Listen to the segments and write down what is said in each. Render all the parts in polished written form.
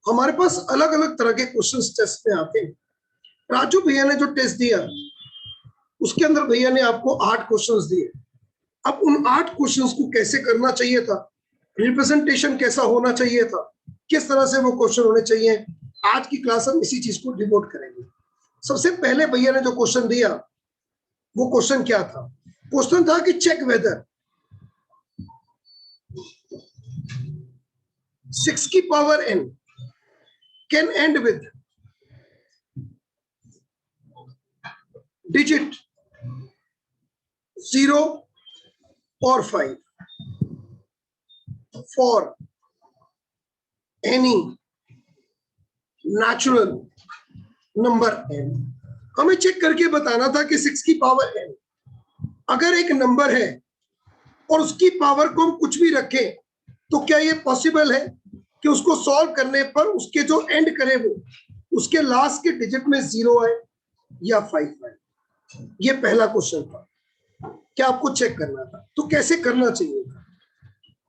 हमारे पास अलग अलग तरह के क्वेश्चंस टेस्ट में आते हैं। राजू भैया ने जो टेस्ट दिया उसके अंदर भैया ने आपको 8 क्वेश्चंस दिए। अब उन 8 क्वेश्चंस को कैसे करना चाहिए था, रिप्रेजेंटेशन कैसा होना चाहिए था, किस तरह से वो क्वेश्चन होने चाहिए, आज की क्लास हम इसी चीज को डिवोट करेंगे। सबसे पहले भैया ने जो क्वेश्चन दिया वो क्वेश्चन क्या था? क्वेश्चन था कि चेक वेदर 6 की power n can and with digit 0 or 5 for any natural number n। हमें चेक करके बताना था कि 6 की पावर n अगर एक नंबर है और उसकी पावर को हम कुछ भी रखें तो क्या ये पॉसिबल है कि उसको सॉल्व करने पर उसके जो एंड करे वो उसके लास्ट के डिजिट में 0 आए या 5 आए? ये पहला क्वेश्चन था, क्या आपको चेक करना था। तो कैसे करना चाहिए था?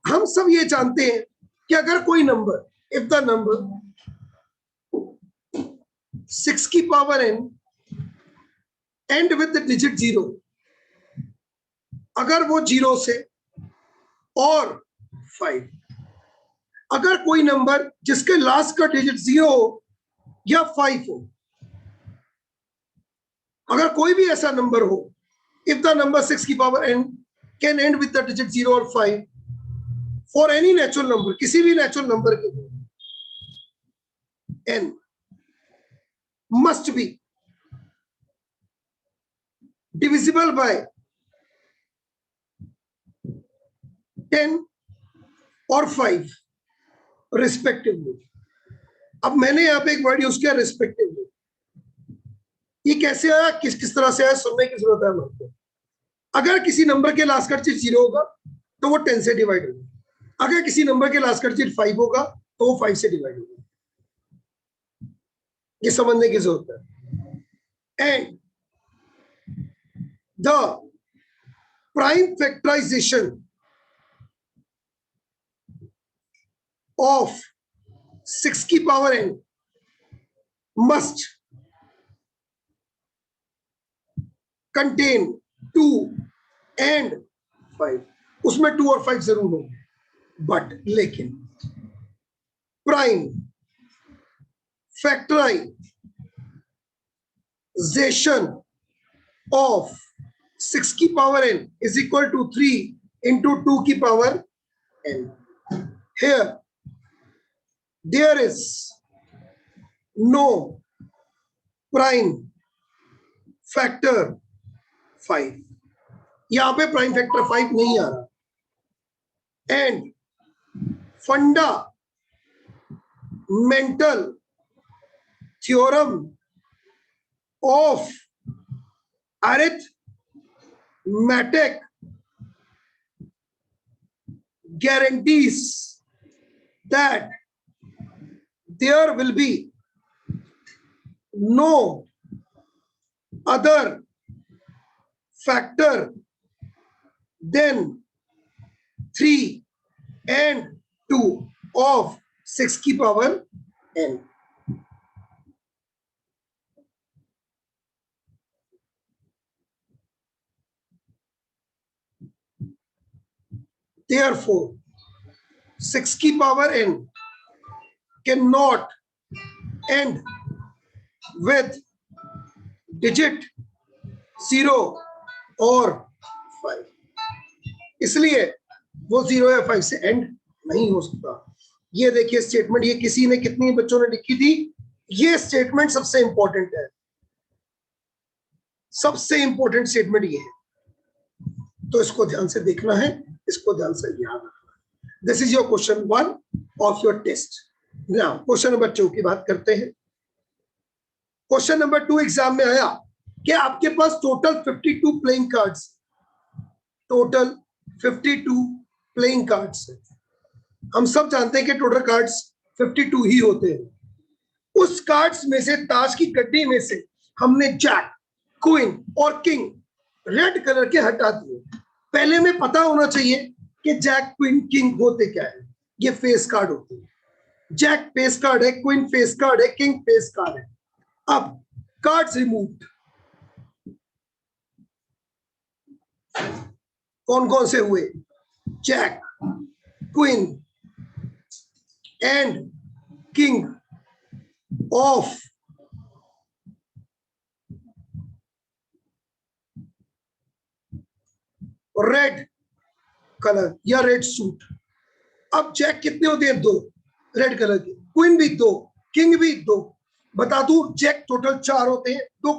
हम सब ये जानते हैं कि अगर कोई नंबर, इफ द नंबर 6 की power n and with the digit 0, अगर वो 0 से और 5, अगर कोई नंबर जिसके लास्ट का डिजिट 0 हो या 5 हो, अगर कोई भी ऐसा नंबर हो, इफ द नंबर 6 की power n can and with the digit 0 और 5 फॉर एनी नेचुरल नंबर, किसी भी नेचुरल नंबर के लिए n must be divisible by 10 और 5 रिस्पेक्टिवली। अब मैंने यहाँ पे एक वर्ड यूज किया रिस्पेक्टिवली। ये कैसे आया, किस किस तरह से आया, सुनने की जरूरत है हमको। अगर किसी नंबर के लास्ट का डिजिट 0 होगा तो वो 10 से डिवाइड होगा, अगर किसी नंबर के लास्ट का डिजिट 5 होगा तो वो 5 से डिवाइड होगा। ये समझने की जरूरत है। And the prime factorisation of 6 की power n must contain 2 and 5। उसमें 2 और 5 जरूर होंगे, बट लेकिन प्राइम फैक्टराइजेशन ऑफ 6 की power n is equal to 3 into 2 की power n। Here there is no prime factor 5, यहां पे प्राइम फैक्टर 5 नहीं आ रहा। And fundamental theorem of arithmetic guarantees that there will be no other factor than 3 and 2 of 6 की power n। Therefore 6 की power n cannot end with digit 0 और 5, इसलिए वो 0 या 5 से एंड नहीं हो सकता। ये देखिए स्टेटमेंट, ये किसी ने, कितनी बच्चों ने लिखी थी, ये स्टेटमेंट सबसे इंपॉर्टेंट है, सबसे इंपॉर्टेंट स्टेटमेंट ये है। तो इसको ध्यान से देखना है, इसको ध्यान से याद रखना है। This is your question 1 of your test. Now question number 2 की बात करते हैं। क्वेश्चन नंबर 2 एग्जाम में आया कि आपके पास total 52 playing cards, total 52 playing cards है। हम सब जानते हैं कि टोटल कार्ड्स 52 ही होते हैं। उस कार्ड्स में से, ताश की गड्डी में से हमने जैक, क्वीन और किंग रेड कलर के हटा दिए। पहले में पता होना चाहिए कि जैक, क्वीन, किंग होते क्या है। ये फेस कार्ड होते हैं। जैक फेस कार्ड है, क्वीन फेस कार्ड है, किंग फेस कार्ड है। अब कार्ड्स रिमूव्ड कौन कौन से हुए? Jack, queen and king of red colour या रेड सूट। अब जैक कितने होते हैं? 2 रेड कलर के, क्वीन भी 2, किंग भी 2। बता दूं, जैक टोटल 4 होते हैं, 2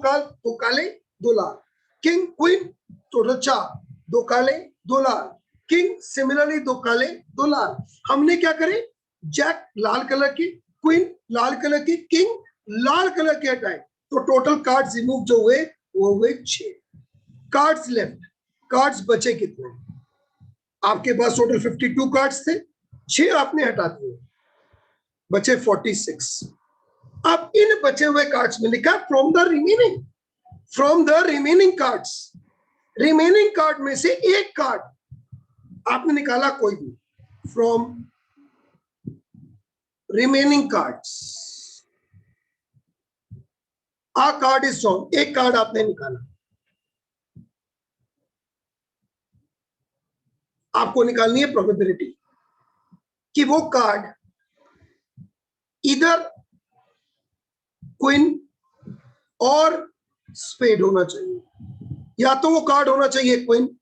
काले 2 लाल। किंग क्वीन टोटल 4, 2 काले 2 लाल। किंग सिमिलरली 2 काले 2 लाल। हमने क्या करे? जैक लाल कलर की, क्वीन लाल कलर की, किंग लाल कलर के हटाए, तो टोटल कार्ड्स रिमूव जो हुए वो हुए 6। कार्ड्स लेफ्ट, कार्ड्स बचे कितने? आपके पास टोटल 52 कार्ड्स थे, 6 आपने हटा दिए, बचे 46। अब इन बचे हुए कार्ड्स में लिखा from the remaining cards. Remaining card में से एक कार्ड आपने निकाला कोई भी, from remaining cards a card is drawn. एक कार्ड आपने निकाला, आपको निकालनी है प्रोबेबिलिटी कि वो कार्ड इधर क्वीन और स्पेड होना चाहिए, या तो वो कार्ड होना चाहिए क्वीन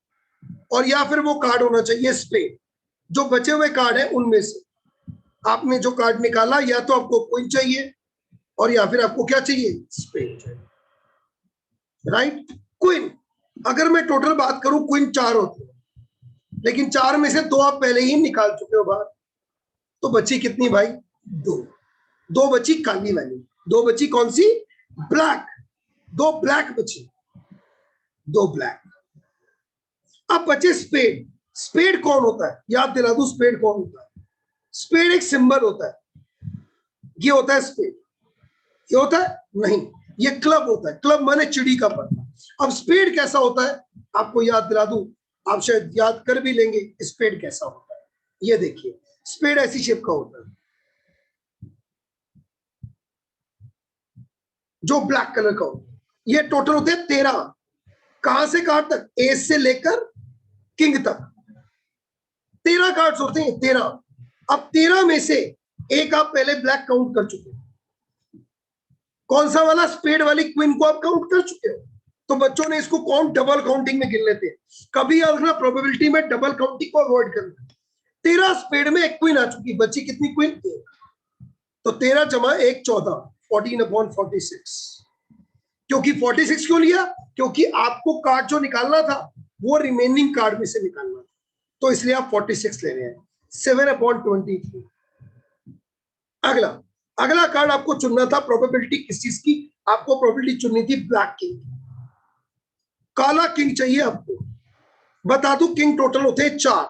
और या फिर वो कार्ड होना चाहिए स्पेड। जो बचे हुए कार्ड है उनमें से आपने जो कार्ड निकाला, या तो आपको क्वीन चाहिए और या फिर आपको क्या चाहिए? स्पेड चाहिए, राइट। क्वीन, अगर मैं टोटल बात करूं, क्वीन 4 होती है, लेकिन 4 में से 2 आप पहले ही निकाल चुके हो बाहर, तो बची कितनी भाई? 2 बची काली वाली, 2 बची कौन सी? ब्लैक। 2 ब्लैक बची, 2 ब्लैक। अब बचे स्पेड। स्पेड कौन होता है? याद दिला दूं, स्पेड कौन होता है? स्पेड एक सिंबल होता है, ये होता है स्पेड। ये होता है? नहीं, ये क्लब होता है। क्लब माने चिड़ी का पत्ता। अब स्पेड कैसा होता है आपको याद दिला दूं, आप शायद याद कर भी लेंगे। स्पेड कैसा होता है, ये देखिए, स्पेड ऐसी शेप का होता है, जो ब्लैक कलर का होता है। ये टोटल होते हैं 13। कहां से कहां तक? एस से लेकर किंग तक 13 कार्ड्स होते हैं, 13। अब 13 में से एक आप पहले ब्लैक काउंट कर चुके हो, कौन सा वाला? स्पेड वाली क्वीन को आप काउंट कर चुके हो। तो बच्चों ने इसको काउंट डबल काउंटिंग में गिन लेते हैं। कभी अगर प्रोबेबिलिटी में डबल काउंटिंग को अवॉइड करना। 13 स्पेड में एक क्वीन आ चुकी, बची कितनी क्वीन? तो 13 जमा 1 14, 14/46। क्योंकि 46 क्यों लिया? क्योंकि आपको कार्ड जो निकालना था वो रिमेनिंग कार्ड में से निकालना था, तो इसलिए आप 46 ले रहे हैं। 7/23। अगला अगला कार्ड आपको चुनना था। प्रोबेबिलिटी किस चीज की? आपको प्रोबेबिलिटी चुननी थी ब्लैक किंग। काला किंग चाहिए आपको। बता दूं, किंग टोटल होते हैं 4।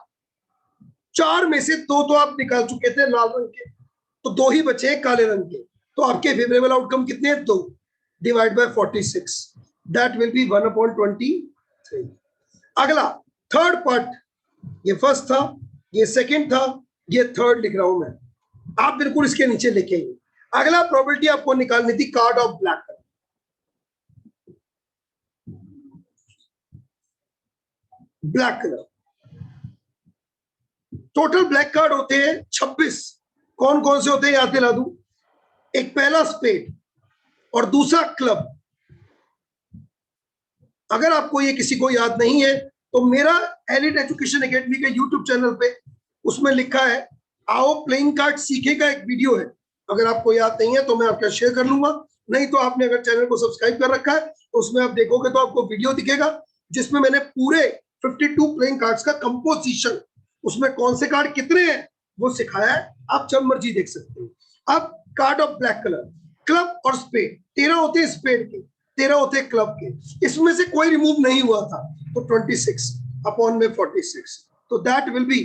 4 में से 2 तो आप निकाल चुके थे लाल रंग के, तो 2 ही बचे हैं काले रंग के। तो आपके फेवरेबल आउटकम कितने हैं? 2 divide by 46, that will be 1/23। अगला थर्ड पार्ट, ये फर्स्ट था, ये सेकंड था, ये थर्ड लिख रहा हूं मैं, आप बिल्कुल इसके नीचे लिखेंगे। अगला प्रोबेबिलिटी आपको निकालनी थी card of black colour. Black colour total black card होते हैं 26। कौन कौन से होते हैं याद दिला दूं? एक पहला स्पेड और दूसरा क्लब। अगर आपको ये किसी को याद नहीं है तो मेरा एलिट एजुकेशन एकेडमी के यूट्यूब चैनल पे उसमें लिखा है आओ प्लेइंग कार्ड सीखेगा, एक वीडियो है। अगर आपको याद नहीं है तो मैं आपका शेयर कर लूंगा, नहीं तो आपने अगर चैनल को सब्सक्राइब कर रखा है तो उसमें आप देखोगे तो आपको वीडियो दिखेगा जिसमें मैंने पूरे 52 प्लेइंग कार्ड्स का कंपोजिशन, उसमें कौन से कार्ड कितने हैं वो सिखाया है। आप जब मर्जी देख सकते हो। अब card of black colour, club और स्पेड। 13 होते हैं स्पेड के, 13 होते हैं क्लब के, इसमें से कोई रिमूव नहीं हुआ था, तो 26/46, तो दैट विल बी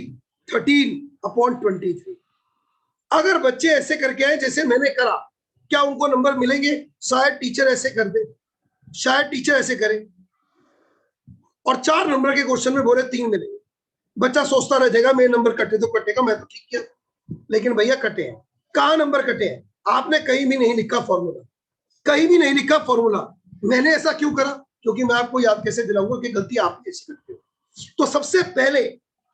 13/23। अगर बच्चे ऐसे करके आए जैसे मैंने करा, क्या उनको नंबर मिलेंगे? शायद टीचर ऐसे कर दे, शायद टीचर ऐसे करे और 4 नंबर के क्वेश्चन में बोले 3 मिलेंगे। बच्चा सोचता रह जाएगा मेरे नंबर कटे तो कटेगा, मैं तो ठीक किया, लेकिन भैया कटे हैं। कहां नंबर कटे हैं? आपने कहीं भी नहीं लिखा फॉर्मूला, कहीं भी नहीं लिखा फॉर्मूला। मैंने ऐसा क्यों करा? क्योंकि मैं आपको याद कैसे दिलाऊंगा कि गलती आप कैसे करते हो। तो सबसे पहले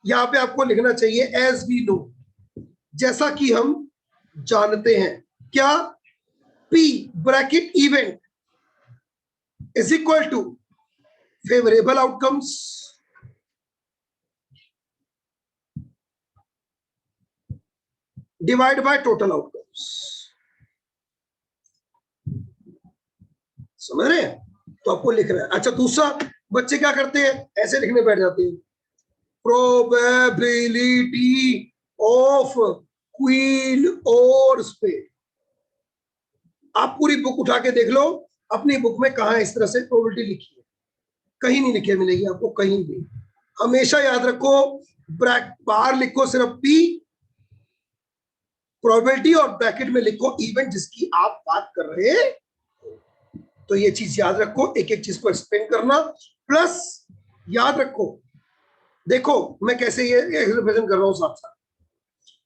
यहां पे आपको लिखना चाहिए एज वी नो, जैसा कि हम जानते हैं। क्या? P bracket event is equal to favourable outcomes divide by total outcomes. समझ रहे हैं? तो आपको लिखना है। अच्छा, दूसरा, बच्चे क्या करते हैं? ऐसे लिखने बैठ जाते हैं, प्रोबेबिलिटी ऑफ क्वीन और स्पेड। आप पूरी बुक उठा के देख लो, अपनी बुक में कहां इस तरह से प्रोबेबिलिटी लिखी है? कहीं नहीं लिखी मिलेगी आपको, कहीं भी। हमेशा याद रखो, बाहर लिखो सिर्फ पी प्रोबेबिलिटी और ब्रैकेट में लिखो इवेंट जिसकी आप बात कर रहे हैं। तो ये चीज याद रखो, एक एक चीज को एक्सप्लेन करना। प्लस याद रखो, देखो मैं कैसे ये रिप्रेजेंट कर रहा हूं साथ साथ।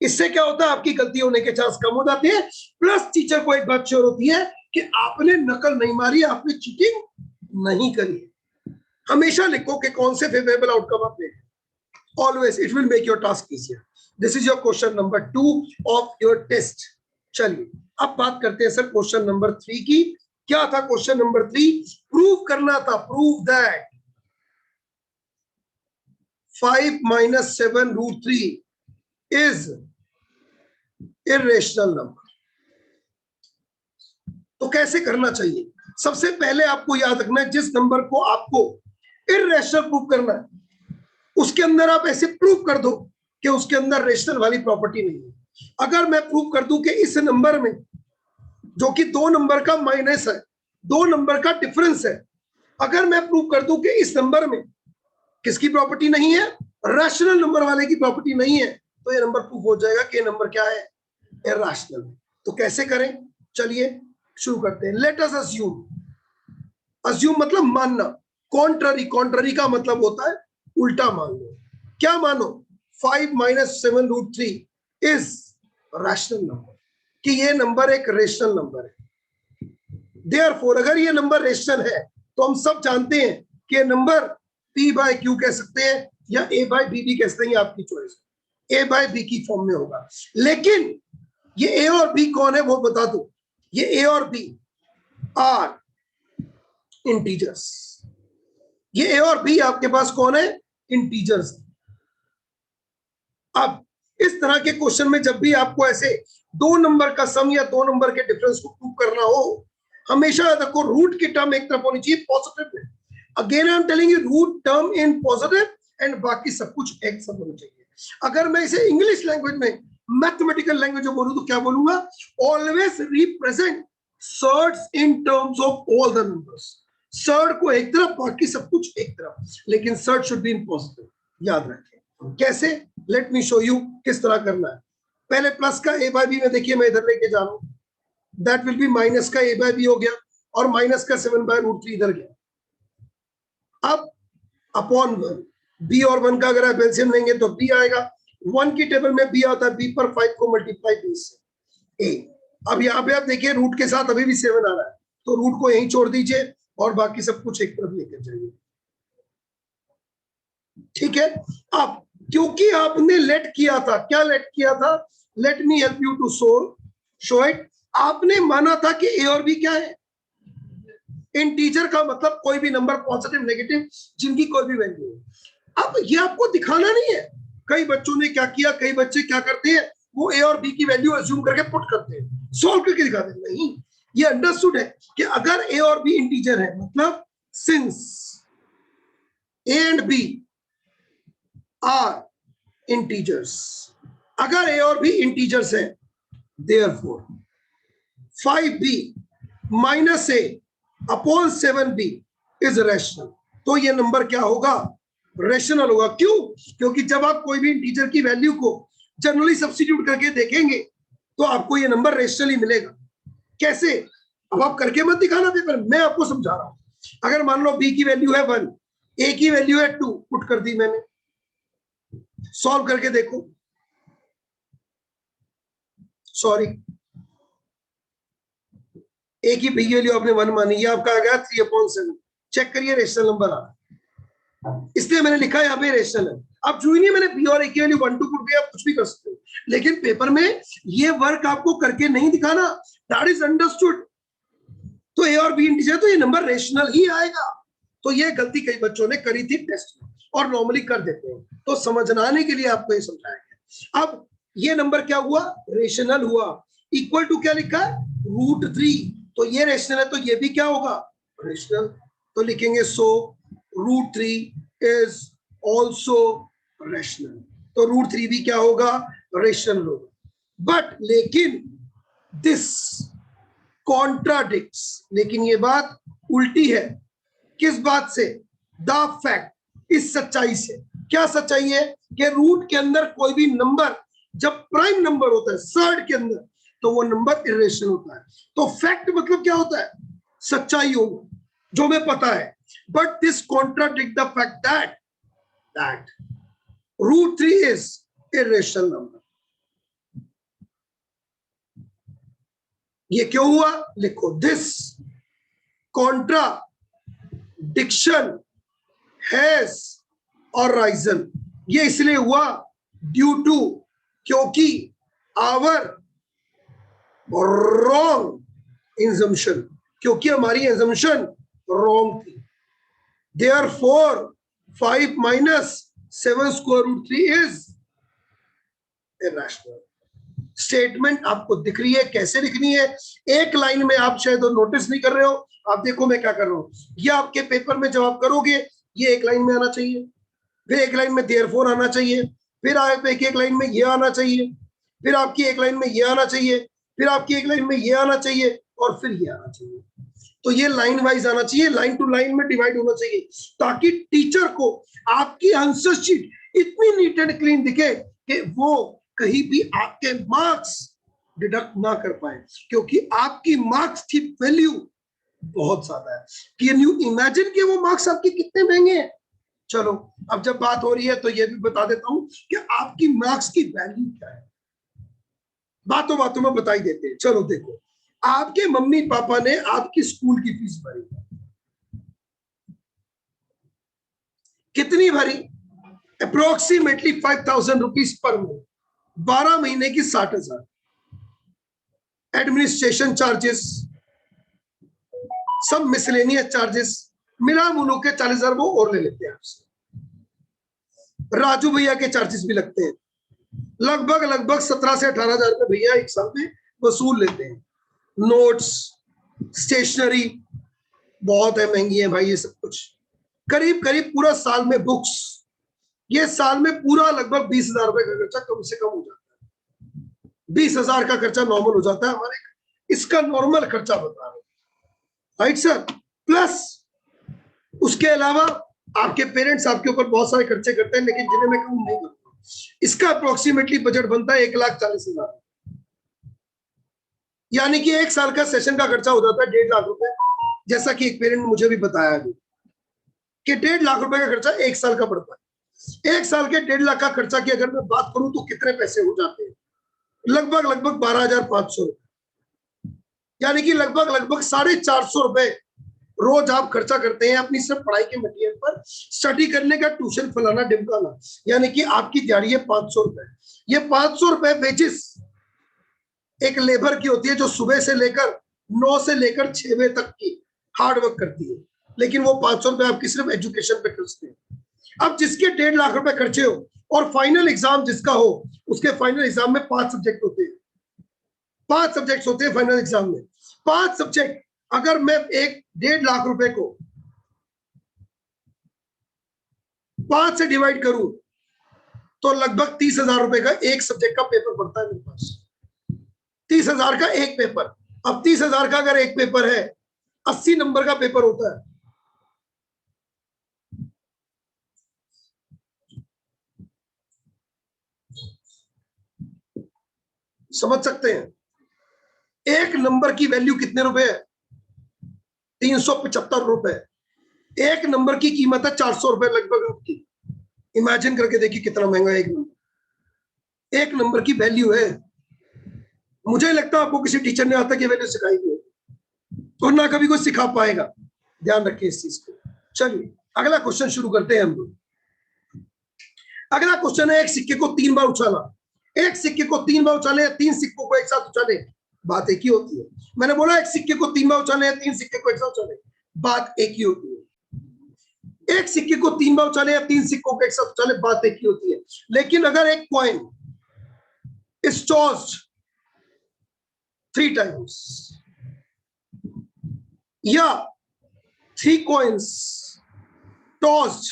इससे क्या होता है? आपकी गलती होने के चांस कम हो जाते हैं। प्लस टीचर को एक बात श्योर होती है कि आपने नकल नहीं मारी, आपने चीटिंग नहीं करी। हमेशा लिखो कि कौन से फेवरेबल आउटकम आपने। Always it will make your task easier. This is your question number 2 of your test. चलिए अब बात करते हैं सर क्वेश्चन नंबर 3 की। क्या था क्वेश्चन नंबर 3? प्रूव करना था, prove that 5 - 7√3 is irrational number। तो कैसे करना चाहिए? सबसे पहले आपको याद रखना है, जिस नंबर को आपको इर्रेशनल प्रूव करना है उसके अंदर आप ऐसे प्रूव कर दो कि उसके अंदर रेशनल वाली प्रॉपर्टी नहीं है। अगर मैं प्रूव कर दूं कि इस नंबर में, जो कि दो नंबर का माइनस है, दो नंबर का डिफरेंस है, अगर मैं प्रूव कर दूं कि इस नंबर में किसकी प्रॉपर्टी नहीं है? रैशनल नंबर वाले की प्रॉपर्टी नहीं है, तो ये नंबर प्रूव हो जाएगा कि ये नंबर क्या है? इर्रेशनल। तो कैसे करें? चलिए शुरू करते हैं। लेट अस अस्यूम, अस्यूम मतलब मानना। कॉन्ट्ररी, कॉन्ट्ररी का मतलब होता है उल्टा मान लो। क्या मानो? 5 - 7√3 इज रैशनल नंबर, कि ये नंबर एक रेशनल नंबर है। देयरफॉर अगर ये नंबर रेशनल है तो हम सब जानते हैं कि ये नंबर p/q कह सकते हैं या a/b भी कह सकते हैं, आपकी चॉइस। a/b की फॉर्म में होगा। लेकिन ये a और b कौन है वो बता दो। ये a और b आर इंटीजर्स। ये ए और बी आपके पास कौन है? इंटीजर्स। अब इस तरह के क्वेश्चन में जब भी आपको ऐसे दो नंबर का सम या दो नंबर के डिफरेंस को प्रूव करना हो, हमेशा याद रखो रूट की टर्म एक तरफ होनी चाहिए पॉजिटिव में। Again I am telling you, root term in positive and बाकी सब कुछ एक सब होना चाहिए। अगर मैं इसे इंग्लिश लैंग्वेज में, मैथमेटिकल लैंग्वेज में बोलूं तो क्या बोलूंगा? Always represent surds in terms of all the numbers. Surd को एक तरफ, बाकी सब कुछ एक तरफ, लेकिन surd should be in positive. याद रखें कैसे? लेट मी शो यू किस तरह करना है। पहले प्लस का a/b में देखिए, मैं इधर लेके जा रहा हूं, दैट विल बी माइनस का a/b हो गया और माइनस का 7/√3 इधर गया। अब अपॉन 1, b और 1 का अगर आप एलसीएम लेंगे तो b आएगा। 1 की टेबल में b आता है, b पर 5 को मल्टीप्लाई b से a। अब यहाँ पे आप देखिए रूट के साथ अभी भी 7 आ रहा है, तो रूट को यहीं छोड़ दीजिए और बाकी सब कुछ एक तरफ लेकर जाइए। ठीक है। अब क्योंकि आपने लेट किया था, क्या लेट किया था? Let me help you to show it. आपने माना था कि ए और बी क्या है? इंटीजर का मतलब कोई भी नंबर, पॉजिटिव नेगेटिव, जिनकी कोई भी वैल्यू है। अब ये आपको दिखाना नहीं है। कई बच्चों ने क्या किया, कई बच्चे क्या करते हैं, वो ए और बी की वैल्यू अज्यूम करके पुट करते हैं, सॉल्व करके दिखाते हैं। नहीं, ये अंडरस्टूड है कि अगर ए और बी इंटीजर है, मतलब since a and b are integers, अगर ए और बी इंटीजर्स है, therefore 5b - a upon 7b is rational. तो ये नंबर क्या होगा? रैशनल होगा। क्यों? क्योंकि जब आप कोई भी इंटीजर की वैल्यू को जनरली सब्स्टिट्यूट करके देखेंगे तो आपको ये नंबर रैशनल ही मिलेगा। कैसे? अब आप करके मत दिखाना पेपर, मैं आपको समझा रहा हूं। अगर मान लो b की वैल्यू है 1, a की वैल्यू है 2, पुट कर दी मैंने, सॉल्व करके देखो, सॉरी, ए की पी की वैल्यू आपने 1 मानी, ये आपका आ गया 3/7। चेक करिए रेशनल नंबर आ रहा है, इसलिए मैंने लिखा यहाँ पे रेशनल है। अब जो ही नहीं मैंने बी और ए की वैल्यू 1 2 पुट किया, आप कुछ भी कर सकते हो, लेकिन पेपर में ये वर्क आपको करके नहीं दिखाना, दैट इज अंडरस्टूड। तो ए और बी इंटीजर, तो ये नंबर रेशनल ही आएगा। तो ये गलती कई बच्चों ने करी थी टेस्ट में, और नॉर्मली कर देते हैं, तो समझाने के लिए आपको ये समझाया गया। अब ये नंबर क्या हुआ, रेशनल हुआ। इक्वल टू क्या लिखा है, √3, तो ये रेशनल है, तो ये भी क्या होगा, रेशनल। तो लिखेंगे सो √3 इज ऑल्सो रेशनल, तो √3 भी क्या होगा, रेशनल होगा। बट लेकिन दिस कॉन्ट्राडिक्ट्स, लेकिन ये बात उल्टी है, किस बात से, द फैक्ट, इस सच्चाई से। क्या सच्चाई है, कि रूट के अंदर कोई भी नंबर जब प्राइम नंबर होता है सर्ड के अंदर, तो वो नंबर इरेशनल होता है। तो फैक्ट मतलब क्या होता है, सच्चाई होगा, जो हमें पता है। But this contradict the fact that √3 is irrational number. ये क्यों हुआ, लिखो, दिस कॉन्ट्राडिक्शन हैज अराइजन, ये इसलिए हुआ ड्यू टू, क्योंकि आवर रॉन्ग इंजम्पशन, क्योंकि हमारी इंजम्पशन रॉन्ग थी। Therefore 5 - 7 square root 3 is irrational. Statement आपको दिख रही है, कैसे लिखनी है, एक लाइन में आप शायद नोटिस नहीं कर रहे हो, आप देखो मैं क्या कर रहा हूं, ये आपके पेपर में जब आप करोगे, ये एक लाइन में आना चाहिए, फिर एक लाइन में देयरफॉर आना चाहिए, फिर आप एक लाइन में ये आना चाहिए, फिर आपकी एक लाइन में ये आना चाहिए, फिर आपकी एक लाइन में ये आना चाहिए, और फिर ये आना चाहिए। तो ये लाइन वाइज आना चाहिए, लाइन टू लाइन में डिवाइड होना चाहिए, ताकि टीचर को आपकी आंसर शीट इतनी नीट एंड क्लीन दिखे कि वो कहीं भी आपके मार्क्स डिडक्ट ना कर पाए, क्योंकि आपकी मार्क्स की वैल्यू बहुत ज्यादा है। कैन यू इमेजिन कि वो मार्क्स आपके कितने महंगे हैं। चलो, अब जब बात हो रही है तो ये भी बता देता हूं कि आपकी मार्क्स की वैल्यू क्या है, बातों बातों में बताई देते हैं। चलो देखो, आपके मम्मी पापा ने आपकी स्कूल की फीस भरी, कितनी भरी, अप्रोक्सीमेटली 5,000 रुपीज पर मंथ, 12 महीने की 60,000। एडमिनिस्ट्रेशन चार्जेस, सब मिसलेनियस चार्जेस मिला मुलो के 40,000 वो और ले लेते हैं आपसे। राजू भैया के चार्जेस भी लगते हैं, लगभग 17 से 18,000 रुपए भैया एक साल में वसूल लेते हैं। नोट्स, स्टेशनरी बहुत है, महंगी है भाई ये सब कुछ, करीब पूरा साल में बुक्स, ये साल में पूरा लगभग 20,000 रुपए का खर्चा कम से कम हो जाता है। 20,000 का खर्चा नॉर्मल हो जाता है हमारे, इसका नॉर्मल खर्चा बता रहा हूं, राइट सर। प्लस उसके अलावा आपके पेरेंट्स आपके ऊपर बहुत सारे खर्चे करते हैं, लेकिन जिन्हें मैं कहूं नहीं करता। इसका अप्रोक्सीमेटली बजट बनता है 1,40,000, यानी कि एक साल का सेशन का खर्चा हो जाता है 1.5 लाख रुपए। जैसा कि एक पेरेंट ने मुझे भी बताया अभी कि 1.5 लाख रुपए का खर्चा एक साल का पड़ता है। एक साल के 1.5 लाख का खर्चा की अगर मैं बात करूं तो कितने पैसे हो जाते हैं, लगभग 12,500 रुपए, यानी कि लगभग 450 रुपए रोज आप खर्चा करते हैं अपनी सिर्फ पढ़ाई के मटेरियल पर, स्टडी करने का ट्यूशन फलाना ढिमकाना, यानी कि आपकी दिहाड़ी है 500 रुपए। ये 500 रुपए वेजिस एक लेबर की होती है जो सुबह से लेकर 9 से लेकर 6 बजे तक की हार्ड वर्क करती है, लेकिन वो 500 रुपए आपकी सिर्फ एजुकेशन पे खर्चते हैं। अब जिसके 1.5 लाख रुपए खर्चे हो और फाइनल एग्जाम जिसका हो, उसके फाइनल एग्जाम में 5 सब्जेक्ट होते हैं, 5 सब्जेक्ट होते हैं फाइनल एग्जाम में। 5 सब्जेक्ट अगर मैं एक 1.5 लाख रुपए को 5 से डिवाइड करूं तो लगभग 30,000 रुपए का एक सब्जेक्ट का पेपर पड़ता है मेरे पास, 30,000 का एक पेपर। अब 30,000 का अगर एक पेपर है, 80 नंबर का पेपर होता है, समझ सकते हैं एक नंबर की वैल्यू कितने रुपए है, 375 रुपए। एक नंबर की कीमत है 400 रुपए लगभग आपकी। इमेजिन करके देखिए कितना महंगा एक नंबर की वैल्यू है। मुझे लगता है आपको किसी टीचर ने आज तक ये वैल्यू सिखाई हुई और ना कभी कोई सिखा पाएगा, ध्यान रखिए इस चीज को। चलिए अगला क्वेश्चन शुरू करते हैं हम लोग। अगला क्वेश्चन है, एक सिक्के को 3 बार उछाला। एक सिक्के को 3 बार उछाले या 3 सिक्कों को एक साथ उछाले, बात एक ही होती है। मैंने बोला एक सिक्के को 3 बार उछाले या 3 सिक्के को एक साथ उछाले, बात एक ही होती है। एक सिक्के को 3 बार उछाले या 3 सिक्कों को एक साथ उछाले, बात एक ही होती है। लेकिन अगर एक कॉइन इज टॉस्ड 3 टाइम्स या 3 coins tossed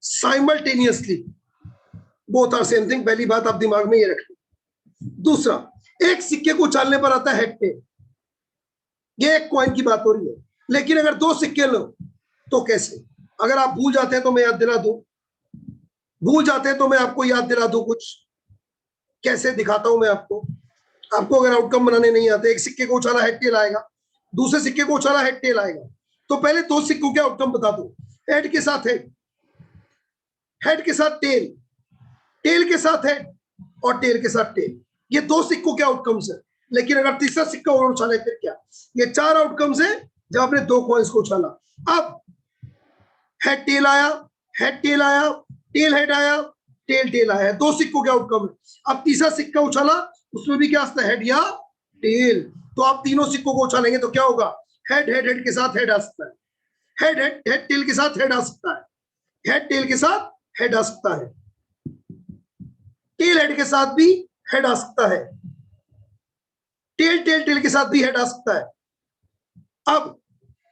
simultaneously, both are same thing, पहली बात आप दिमाग में ये रखें। दूसरा, एक सिक्के को उछालने पर आता है हेड टेल, ये एक कॉइन की बात हो रही है। लेकिन अगर 2 सिक्के लो तो कैसे? अगर आप भूल जाते हैं तो मैं याद दिला दूं, भूल जाते हैं तो मैं आपको याद दिला दूं कुछ, कैसे दिखाता हूं मैं आपको। आपको अगर आउटकम बनाने नहीं आते, एक सिक्के को उछाला हेड टेल आएगा, दूसरे सिक्के को उछाला हेड टेल आएगा। तो पहले 2 सिक्कों के आउटकम बता दो, हेड के साथ हेड, हेड के साथ टेल, टेल के साथ हेड और टेल के साथ टेल, ये 2 सिक्कों के आउटकम्स है। लेकिन अगर तीसरा सिक्का और उछाले फिर क्या? ये 4 आउटकम्स है जब आपने 2 कॉइन्स को उछाला। अब हेड टेल आया, हेड टेल आया, टेल हेड आया, टेल टेल आया, 2 सिक्कों के आउटकम है। अब तीसरा सिक्का उछाला, उसमें भी क्या आता है, हेड या टेल। तो आप तीनों सिक्कों को उछालेंगे तो क्या होगा? हेड हेड हेड के साथ हेड आ सकता है, हेड हेड हेड टेल के साथ हेड आ सकता है, हेड टेल के साथ हेड आ सकता है, टेल हेड के साथ भी हेड आ सकता है, टेल टेल टेल के साथ भी हेड आ सकता है। अब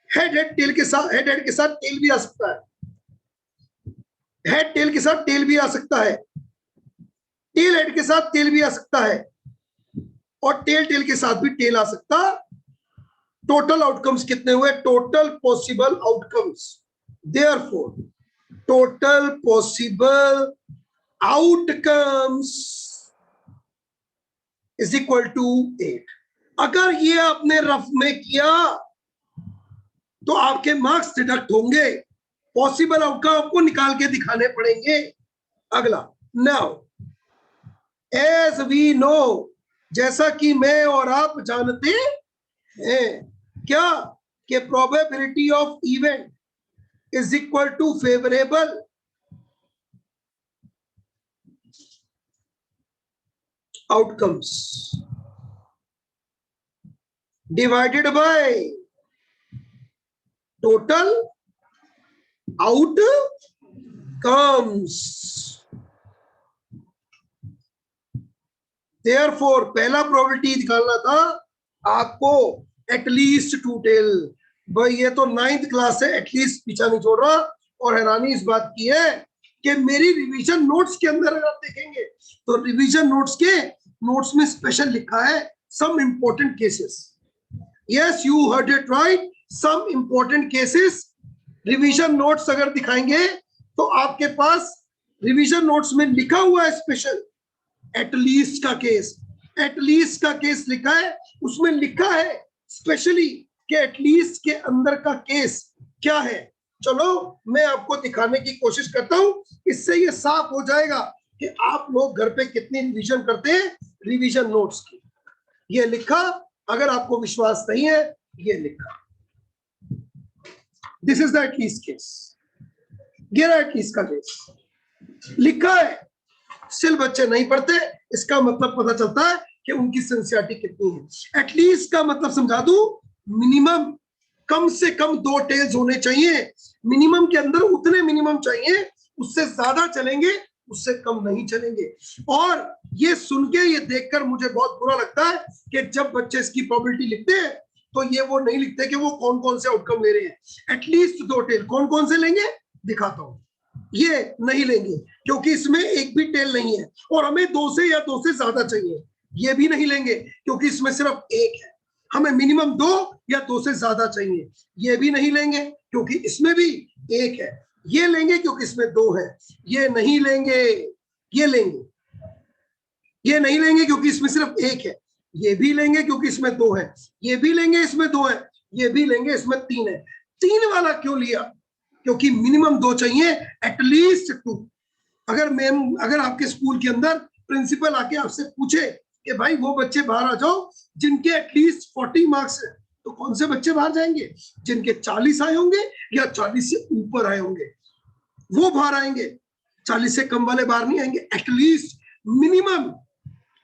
हेड हेड टेल के साथ, हेड हेड के साथ टेल भी आ सकता है, हेड टेल के साथ टेल भी आ सकता है, टेल हेड के साथ टेल भी आ सकता है और टेल टेल के साथ भी टेल आ सकता। टोटल आउटकम्स कितने हुए? Total possible outcomes, therefore total possible outcomes is equal to 8। अगर ये आपने रफ में किया तो आपके मार्क्स डिडक्ट होंगे, पॉसिबल आउटकम आपको निकाल के दिखाने पड़ेंगे। अगला, नाउ एज वी नो, जैसा कि मैं और आप जानते हैं, क्या कि probability of event is equal to favourable outcomes divided by total outcomes. Therefore पहला प्रोबेबिलिटी निकालना था आपको एटलीस्ट 2 टेल। भाई ये तो 9th क्लास से एटलीस्ट पीछा नहीं छोड़ रहा। और हैरानी इस बात की है कि मेरी रिवीजन नोट्स के अंदर अगर आप देखेंगे तो रिवीजन नोट्स में स्पेशल लिखा है some important cases. Yes, you heard it right, some important cases. Revision notes अगर दिखाएंगे तो आपके पास रिवीजन नोट्स में लिखा हुआ है स्पेशल एटलीस्ट का केस, एटलीस्ट का केस लिखा है, उसमें लिखा है स्पेशली कि एटलीस्ट के अंदर का केस क्या है। चलो मैं आपको दिखाने की कोशिश करता हूं, इससे ये साफ हो जाएगा कि आप लोग घर पे कितनी रिवीजन करते हैं रिवीजन नोट्स की। ये लिखा, अगर आपको विश्वास नहीं है ये लिखा, this is the at least case, ये एटलीस्ट का केस लिखा है। स्टिल बच्चे नहीं पढ़ते, इसका मतलब पता चलता है कि उनकी सिंसियरिटी कितनी है। एटलीस्ट का मतलब समझा दूं, मिनिमम कम से कम 2 टेल्स होने चाहिए, मिनिमम के अंदर उतने मिनिमम चाहिए, उससे ज्यादा चलेंगे उससे कम नहीं चलेंगे। और ये सुन के, ये देखकर मुझे बहुत बुरा लगता है कि जब बच्चे इसकी प्रोबेबिलिटी लिखते हैं तो ये वो नहीं लिखते कि वो कौन कौन से आउटकम ले रहे हैं। एटलीस्ट 2 टेल कौन कौन से लेंगे दिखाता हूं। ये नहीं लेंगे क्योंकि इसमें एक भी टेल नहीं है और हमें 2 से या 2 से ज्यादा चाहिए। ये भी नहीं लेंगे क्योंकि इसमें सिर्फ एक है, हमें मिनिमम 2 या 2 से ज्यादा चाहिए। ये भी नहीं लेंगे क्योंकि इसमें भी एक है। ये लेंगे क्योंकि इसमें 2 है। ये नहीं लेंगे, ये लेंगे। ये नहीं लेंगे क्योंकि इसमें सिर्फ एक है। ये भी लेंगे क्योंकि इसमें 2 है। ये भी लेंगे, इसमें 2 है। ये भी लेंगे, इसमें 3 है। 3 वाला क्यों लिया? क्योंकि मिनिमम 2 चाहिए, एटलीस्ट 2। अगर आपके स्कूल के अंदर प्रिंसिपल आके आपसे पूछे कि भाई वो बच्चे बाहर आ जाओ जिनके एटलीस्ट 40 मार्क्स है। तो कौन से बच्चे बाहर जाएंगे? जिनके 40 आए होंगे या 40 से ऊपर आए होंगे, वो बाहर आएंगे। 40 से कम वाले बाहर नहीं आएंगे। एटलीस्ट मिनिमम,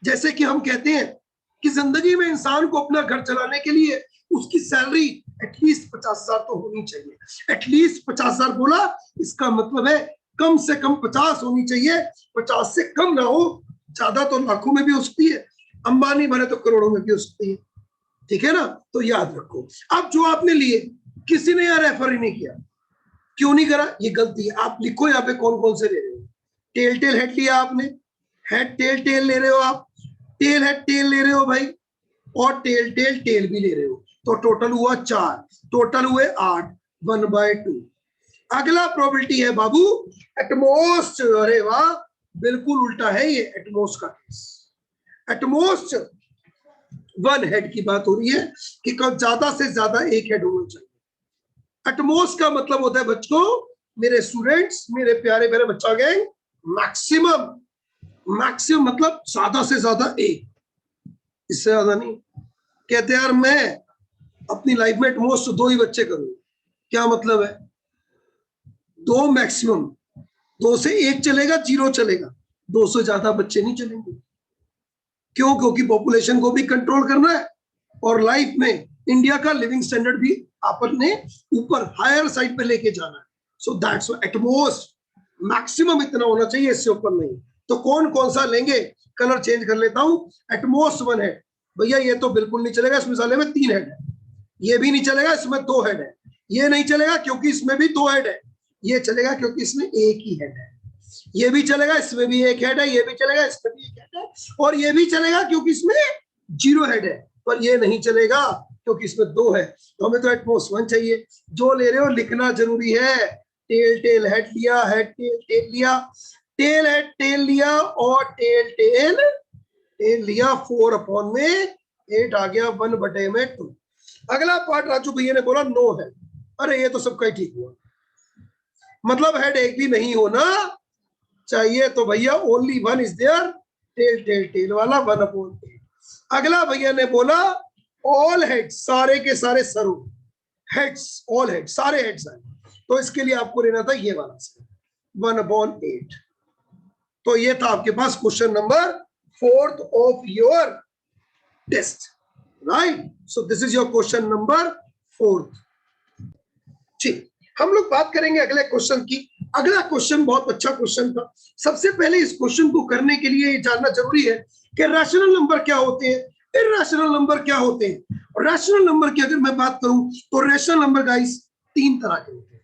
जैसे कि हम कहते हैं कि जिंदगी में इंसान को अपना घर चलाने के लिए उसकी सैलरी एटलीस्ट 50,000 तो होनी चाहिए। एटलीस्ट 50,000 बोला, इसका मतलब है कम से कम 50 होनी चाहिए। 50 से कम ना हो, ज्यादा तो लाखों में भी हो सकती है, अंबानी बने तो करोड़ों में भी हो सकती है। ठीक है ना? तो याद रखो। अब जो आपने लिए, किसी ने यहाँ रेफर ही नहीं किया, क्यों नहीं करा? ये गलती है। आप लिखो यहाँ पे कौन कौन से ले रहे हो। टेल टेल हेड लिया आपने, हेड टेल टेल ले रहे हो आप, टेल हेड टेल ले रहे हो भाई, और टेल टेल टेल भी ले रहे हो। तो टोटल हुआ 4, टोटल हुए 8, 1/2। अगला प्रोबेबिलिटी है बाबू एटमोस्ट। अरे वाह, बिल्कुल उल्टा है ये एटमोस्ट का केस। एटमोस्ट 1 हेड की बात हो रही है कि कब ज्यादा से ज्यादा एक हेड होना चाहिए। एटमोस्ट का मतलब होता है बच्चों, मेरे स्टूडेंट्स, मेरे प्यारे प्यारे बच्चा गैंग, मैक्सिमम, मैक्सिमम मतलब ज्यादा से ज्यादा एक, इससे ज्यादा नहीं। कहते यार मैं अपनी लाइफ में एटमोस्ट 2 ही बच्चे करूंगा, क्या मतलब है? 2 मैक्सिमम, 2 से 1 चलेगा, 0 चलेगा, 2 से ज्यादा बच्चे नहीं चलेंगे। क्यों? क्योंकि पॉपुलेशन को भी कंट्रोल करना है और लाइफ में इंडिया का लिविंग स्टैंडर्ड भी आपन ने ऊपर हायर साइड पे लेके जाना है। सो दैट्स एटमोस्ट, मैक्सिमम इतना होना चाहिए, इससे ऊपर नहीं। तो कौन कौन सा लेंगे? कलर चेंज कर लेता हूं। एटमोस्ट 1 हेड, भैया ये तो बिल्कुल नहीं चलेगा, इस मिसाले में 3 हेड है। ये भी नहीं चलेगा, इसमें 2 हेड है। ये नहीं चलेगा क्योंकि इसमें भी 2 हेड है। ये चलेगा क्योंकि इसमें एक ही हेड है। ये भी चलेगा, इसमें भी एक हेड है। ये भी चलेगा, इसमें भी एक हेड है। और ये भी चलेगा क्योंकि इसमें 0 हेड है। पर ये नहीं चलेगा क्योंकि इसमें 2 है। तो हमें तो एटमोस्ट 1 चाहिए। जो ले रहे हो लिखना जरूरी है। टेल टेल हेड लिया, हेड टेल टेल लिया, टेल हेड टेल लिया, और टेल टेल टेल लिया। 4/8 आ गया, 1/2। अगला पार्ट राजू भैया ने बोला नो है। अरे ये तो सबका ही ठीक हुआ, मतलब हेड एक भी नहीं होना चाहिए। तो भैया only 1 is there, tail tail tail वाला 1/8। अगला भैया ने बोला ऑल हेड, सारे के सारे सर, हेड्स, ऑल हेड, सारे हेड्स आए। तो इसके लिए आपको लेना था ये वाला 1/8। तो ये था आपके पास question number 4th of your test, right? So this is your question number 4th। ठीक, हम लोग बात करेंगे अगले क्वेश्चन की। अगला क्वेश्चन बहुत अच्छा क्वेश्चन था। सबसे पहले इस क्वेश्चन को करने के लिए जानना जरूरी है कि रैशनल नंबर क्या होते हैं, इर्रेशनल नंबर क्या होते हैं। और रैशनल नंबर की अगर मैं बात करूं तो रैशनल नंबर गाइस 3 तरह के होते हैं।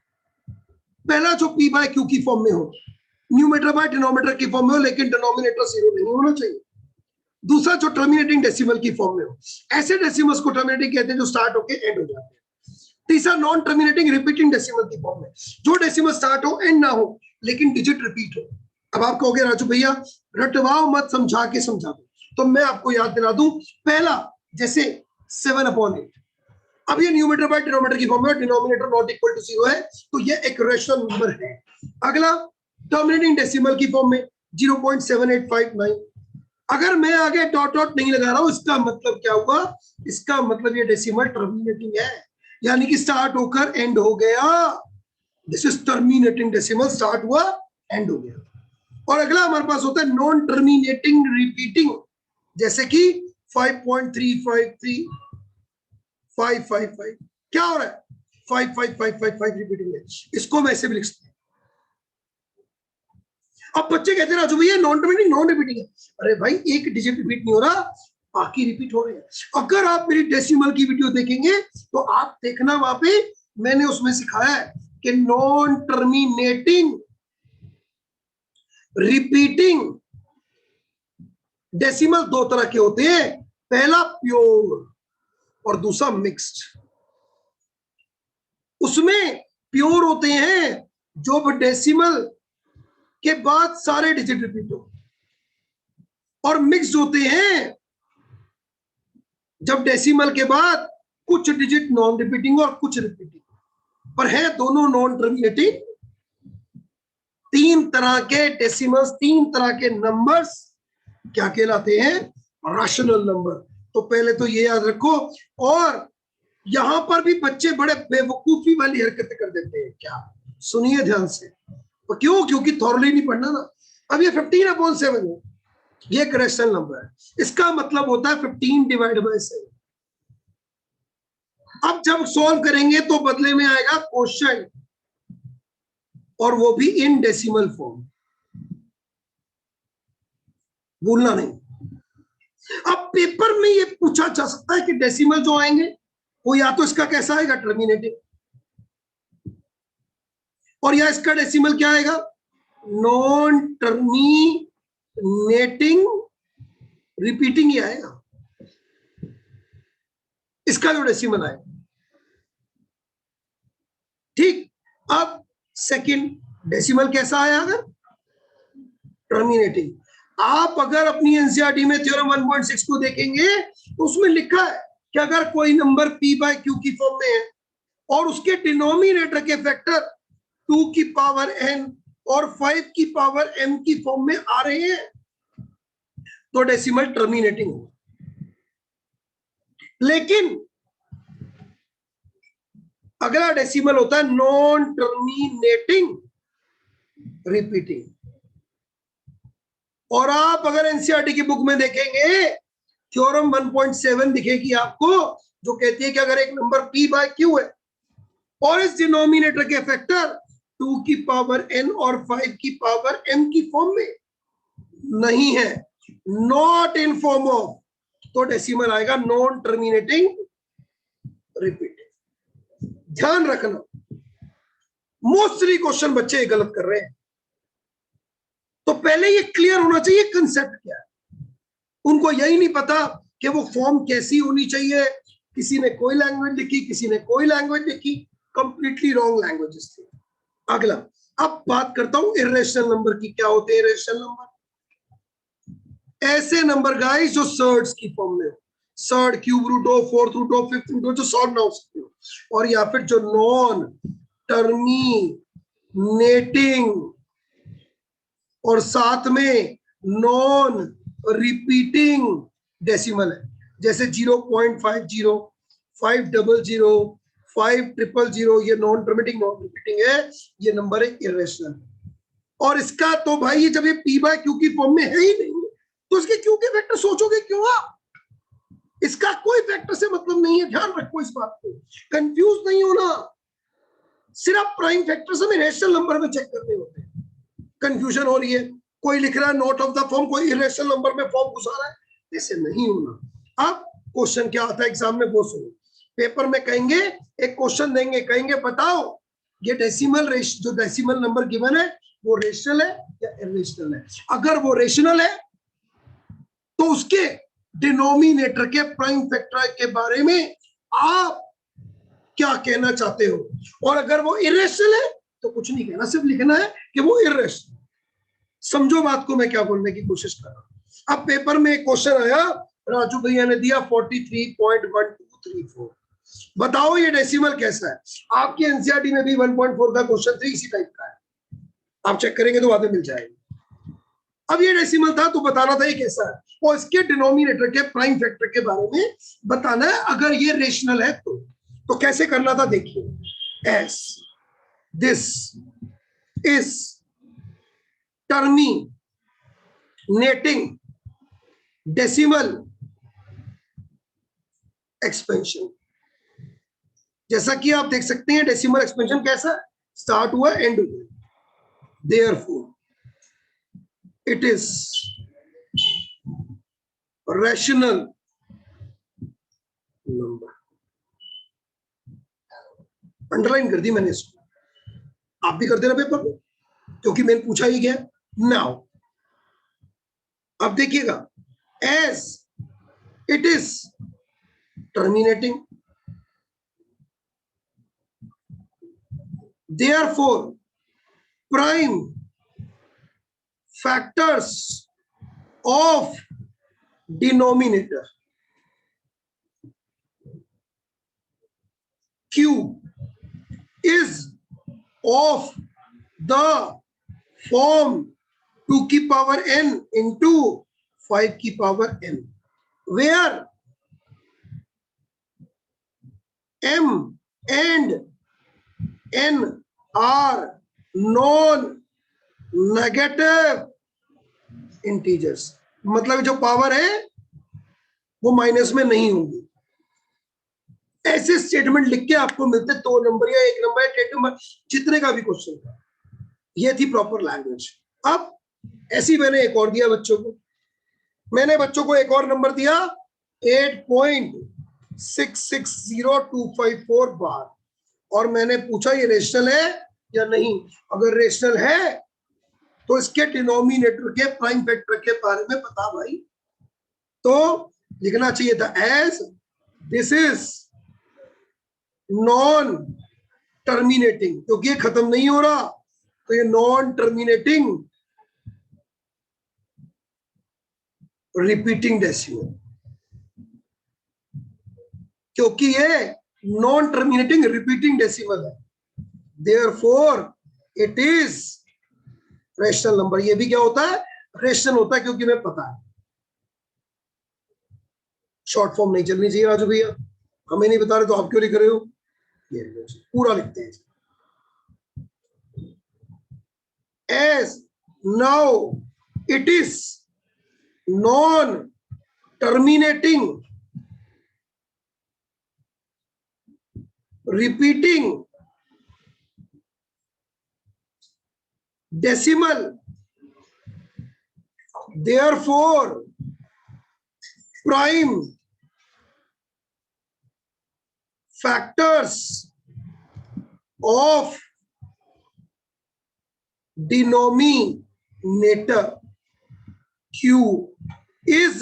पहला जो p/q की फॉर्म में हो, न्यूमरेटर बाय डिनोमिनेटर की फॉर्म में हो, लेकिन डिनोमिनेटर 0 नहीं होना चाहिए। दूसरा जो टर्मिनेटिंग डेसिमल की फॉर्म में हो, ऐसे डेसिमल्स को टर्मिनेटिंग कहते हैं जो स्टार्ट होके एंड हो जाते हैं। तीसरा नॉन टर्मिनेटिंग रिपीटिंग डेसिमल की फॉर्म में, जो डेसिमल स्टार्ट हो एंड ना हो लेकिन डिजिट रिपीट हो। अब आप कहोगे राजू भैया रटवाओ मत, समझा के समझा दो। तो मैं आपको याद दिला दूं, पहला जैसे 7/8, अब ये न्यूमरेटर बाय डिनोमिनेटर की फॉर्म में, डिनोमिनेटर नॉट इक्वल टू 0 है, तो ये एक रैशनल नंबर है। अगला टर्मिनेटिंग डेसिमल की फॉर्म में 0.7859। अगर मैं आगे डॉट डॉट नहीं लगा रहा हूं, इसका मतलब क्या हुआ? इसका मतलब ये डेसिमल टर्मिनेटिंग है, यानी कि स्टार्ट होकर एंड हो गया। This is terminating decimal, start हुआ एंड हो गया। और अगला हमारे पास होता है नॉन टर्मिनेटिंग रिपीटिंग, जैसे कि 5.353555, क्या हो रहा है? 55555 रिपीटिंग है। इसको मैं ऐसे भी लिख सकता हूं। अब बच्चे कहते हैं राजू भैया नॉन टर्मिनेटिंग नॉन रिपीटिंग है। अरे भाई एक डिजिट रिपीट नहीं हो रहा, बाकी रिपीट हो रहे हैं। अगर आप मेरी डेसिमल की वीडियो देखेंगे तो आप देखना, वहां पे मैंने उसमें सिखाया है कि नॉन टर्मिनेटिंग रिपीटिंग डेसिमल 2 तरह के होते हैं, पहला प्योर और दूसरा मिक्स्ड। उसमें प्योर होते हैं जो डेसिमल के बाद सारे डिजिट रिपीट हो, और मिक्स्ड होते हैं जब डेसिमल के बाद कुछ डिजिट नॉन रिपीटिंग और कुछ रिपीटिंग, पर है दोनों नॉन टर्मिनेटिंग। 3 तरह के डेसिमल्स, 3 तरह के नंबर्स क्या कहलाते हैं? Rational number. तो पहले तो ये याद रखो। और यहां पर भी बच्चे बड़े बेवकूफी वाली हरकतें कर देते हैं। क्या? सुनिए ध्यान से। तो क्यों? क्योंकि थॉरली नहीं पढ़ना ना। अब ये 15/7 है, ये एक रैशनल नंबर है। इसका मतलब होता है 15/7। अब जब सॉल्व करेंगे तो बदले में आएगा क्वेश्चन, और वो भी इन डेसिमल फॉर्म, भूलना नहीं। अब पेपर में ये पूछा जा सकता है कि डेसिमल जो आएंगे वो या तो इसका कैसा आएगा, टर्मिनेटिंग, और या इसका डेसिमल क्या आएगा, नॉन टर्मिनेटिंग रिपीटिंग ही आएगा, इसका जो डेसिमल आएगा। ठीक। अब सेकंड डेसिमल कैसा आया, अगर टर्मिनेटिंग। आप अगर अपनी एनसीईआरटी में थ्योरम 1.6 को देखेंगे तो उसमें लिखा है कि अगर कोई नंबर p/q की फॉर्म में है और उसके डिनोमिनेटर के फैक्टर 2 की पावर n और 5 की पावर m की फॉर्म में आ रहे हैं तो डेसिमल टर्मिनेटिंग होगा। लेकिन अगला डेसिमल होता है नॉन टर्मिनेटिंग रिपीटिंग। और आप अगर एनसीईआरटी की बुक में देखेंगे थ्योरम 1.7 दिखेगी आपको, जो कहती है कि अगर एक नंबर p/q है और इस डिनोमिनेटर के फैक्टर 2 की पावर n और 5 की पावर m की फॉर्म में नहीं है, नॉट इन फॉर्म ऑफ, तो डेसिमल आएगा नॉन टर्मिनेटिंग रिपीटिंग। ध्यान रखना, मोस्टली क्वेश्चन बच्चे गलत कर रहे हैं। तो पहले ये क्लियर होना चाहिए कंसेप्ट क्या है। उनको यही नहीं पता कि वो फॉर्म कैसी होनी चाहिए। किसी ने कोई लैंग्वेज लिखी, किसी ने कोई लैंग्वेज लिखी, कंप्लीटली रॉन्ग लैंग्वेजेस थी। अगला, अब बात करता हूं इर्रेशनल नंबर की। क्या होते हैं इर्रेशनल नंबर? ऐसे नंबर गाइस जो सर्ड्स की फॉर्म में हो, सर्ड, क्यूब रूट हो, फोर्थ रूट हो, फिफ्थ रूट हो, जो सॉल्व ना हो सकते हो, और या फिर जो नॉन टर्मिनेटिंग और साथ में नॉन रिपीटिंग डेसिमल है, जैसे 0.50, 500, 500, ये नॉन टर्मिनेटिंग नॉन रिपीटिंग है, ये नंबर है इर्रेशनल। और इसका तो भाई जब ये p/q की फॉर्म में है ही नहीं तो इसके q के फैक्टर सोचोगे क्यों आप? इसका कोई फैक्टर से मतलब नहीं है। ध्यान रखो इस बात को, कंफ्यूज नहीं होना। सिर्फ प्राइम फैक्टर हमें रैशनल नंबर में चेक करने होते हैं। कंफ्यूजन हो रही है, कोई लिख रहा है नॉट ऑफ द फॉर्म, कोई इरेशनल नंबर में फॉर्म घुसा रहा है, ऐसे नहीं होना। अब क्वेश्चन क्या आता है एग्जाम में वो सुनो। पेपर में कहेंगे, एक क्वेश्चन देंगे, कहेंगे बताओ ये डेसिमल जो डेसिमल नंबर गिवन है वो रेशनल है या इरेशनल है। अगर वो रेशनल है तो उसके डिनोमिनेटर के प्राइम फैक्टर के बारे में आप क्या कहना चाहते हो, और अगर वो इरेशनल है तो कुछ नहीं कहना, सिर्फ लिखना है कि वो इरेशनल। समझो बात को मैं क्या बोलने की कोशिश कर रहा हूं। अब पेपर में एक क्वेश्चन आया, राजू भैया ने दिया 43.1234, बताओ ये डेसिमल कैसा है। आपकी एनसीईआरटी में भी 1.4 का क्वेश्चन 3 इसी टाइप का है, आप चेक करेंगे तो बाद में मिल जाएगा। अब ये डेसिमल था तो बताना था ये कैसा है, और इसके डिनोमिनेटर के प्राइम फैक्टर के बारे में बताना है। अगर ये रेशनल है तो कैसे करना था, देखिए। S this is terminating decimal expansion. जैसा कि आप देख सकते हैं डेसिमल एक्सपेंशन कैसा स्टार्ट हुआ, एंड हुआ। Therefore it is rational number. Underline कर दी मैंने इसको, आप भी कर देना पेपर में क्योंकि मैंने पूछा ही गया। नाउ अब देखिएगा, as it is terminating, therefore prime factors of denominator q is of the form 2 की पावर n into 5 की power n। where m and n are non-negative integers, मतलब जो पावर है वो माइनस में नहीं होगी। ऐसे स्टेटमेंट लिख के आपको मिलते 2 नंबर या 1 नंबर या 10 नंबर, जितने का भी क्वेश्चन था। ये थी प्रॉपर लैंग्वेज। अब ऐसी मैंने एक और दिया बच्चों को, मैंने बच्चों को एक और नंबर दिया 8.660254 बार, और मैंने पूछा ये रेशनल है या नहीं। अगर रेशनल है तो इसके डिनोमिनेटर के प्राइम फैक्टर के बारे में पता भाई, तो लिखना चाहिए था as this is non terminating, क्योंकि ये खत्म नहीं हो रहा तो ये नॉन टर्मिनेटिंग रिपीटिंग डेसिमल, क्योंकि ये नॉन टर्मिनेटिंग रिपीटिंग डेसिमल है, therefore it is rational number. ये भी क्या होता है, रेशनल होता है, क्योंकि मैं पता है। शॉर्ट फॉर्म नहीं चलनी चाहिए राजू भैया, हमें नहीं बता रहे तो आप क्यों लिख रहे हो, ये पूरा लिखते हैं। As now it is non terminating repeating decimal, therefore prime factors of denominator q is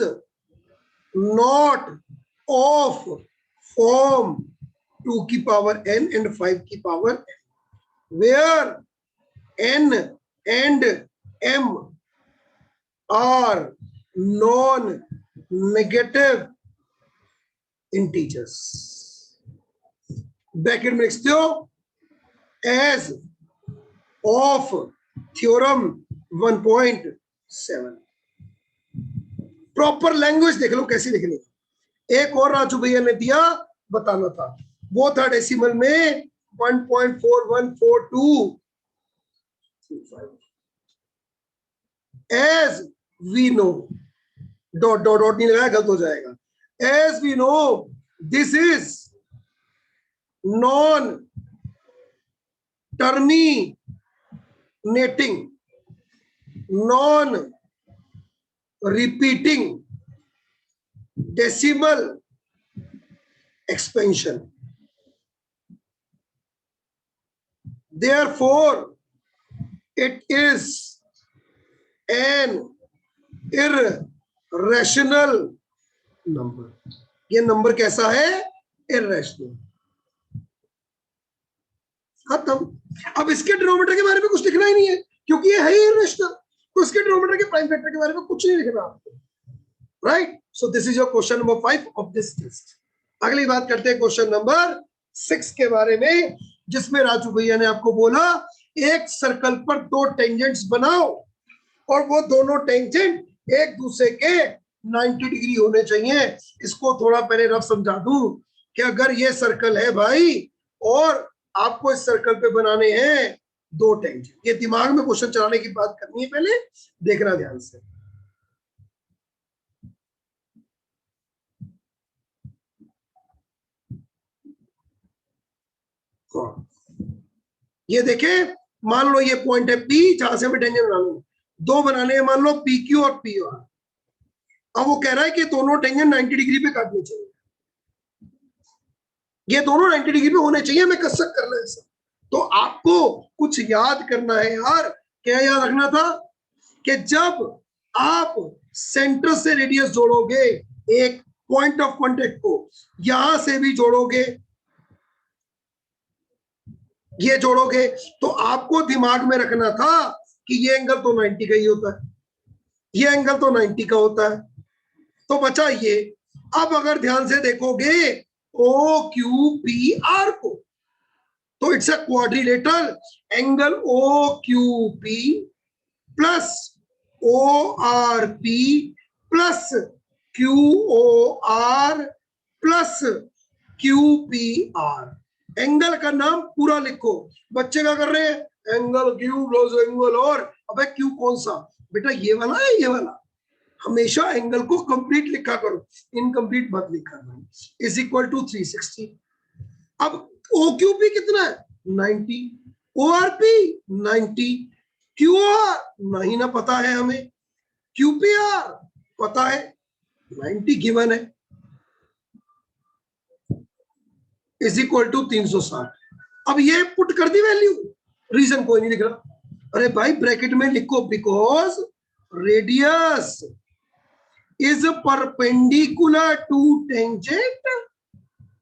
not of form 2 की पावर n and 5 की power n, where n and m are non-negative integers। Bracket में लिखते हो as of theorem 1.7। Proper language देख लो कैसी लिखनी। एक और राजू भैया ने दिया, बताना था, वो था डेसिमल में 1.4142। As we know, dot dot dot नहीं लगाया गलत हो जाएगा। As we know, this is non-terminating, non-repeating decimal expansion. Therefore, it is an irrational number। ये नंबर कैसा है, irrational। खत्म। अब इसके डिनोमिनेटर के बारे में कुछ लिखना ही नहीं है, क्योंकि ये है ही irrational, तो इसके डिनोमिनेटर के प्राइम फैक्टर के बारे में कुछ नहीं लिखना आपको, right. So this is your question number 5 of this test. अगली बात करते हैं क्वेश्चन नंबर 6 के बारे में, जिसमें राजू भैया ने आपको बोला एक सर्कल पर 2 टेंजेंट्स बनाओ और वो दोनों टेंजेंट एक दूसरे के 90 डिग्री होने चाहिए। इसको थोड़ा पहले रफ समझा दूं कि अगर ये सर्कल है भाई और आपको इस सर्कल पे बनाने हैं 2 टेंजेंट, ये दिमाग में क्वेश्चन चलाने की बात करनी है, पहले देखना ध्यान से। ये देखें, मान लो ये पॉइंट है P, जहां से हमें टेंजेंट बनाना है, 2 बनाने हैं, मान लो PQ और PR। अब वो कह रहा है कि दोनों टेंजेंट 90 डिग्री पे काटने चाहिए, ये दोनों 90 डिग्री पे होने चाहिए, हमें कसरत करना है ऐसा। तो आपको कुछ याद करना है यार। क्या याद रखना था कि जब आप सेंटर से रेडियस जोड़ोगे, एक पॉइंट ऑफ कांटेक्ट को यहां से भी जोड़ोगे, ये जोड़ोगे, तो आपको दिमाग में रखना था कि ये एंगल तो 90 का ही होता है, ये एंगल तो 90 का होता है। तो बचा ये। अब अगर ध्यान से देखोगे OQPR को, तो it's a quadrilateral angle OQP plus ORP plus QOR plus QPR। Angle का नाम पूरा लिखो। बच्चे क्या कर रहे हैं, एंगल Q प्लस एंगल और, अबे Q कौन सा बेटा, ये वाला है ये वाला। हमेशा एंगल को कंप्लीट लिखा करो, इनकम्प्लीट मत लिखा करो। Is equal to 360। अब OQP कितना है 90, ORP 90, QR नहीं ना पता है हमें, QPR पता है 90 गिवन है, इज इक्वल टू 360। अब ये पुट कर दी वैल्यू, रीजन कोई नहीं लिख रहा। अरे भाई ब्रैकेट में लिखो, because radius is perpendicular to tangent.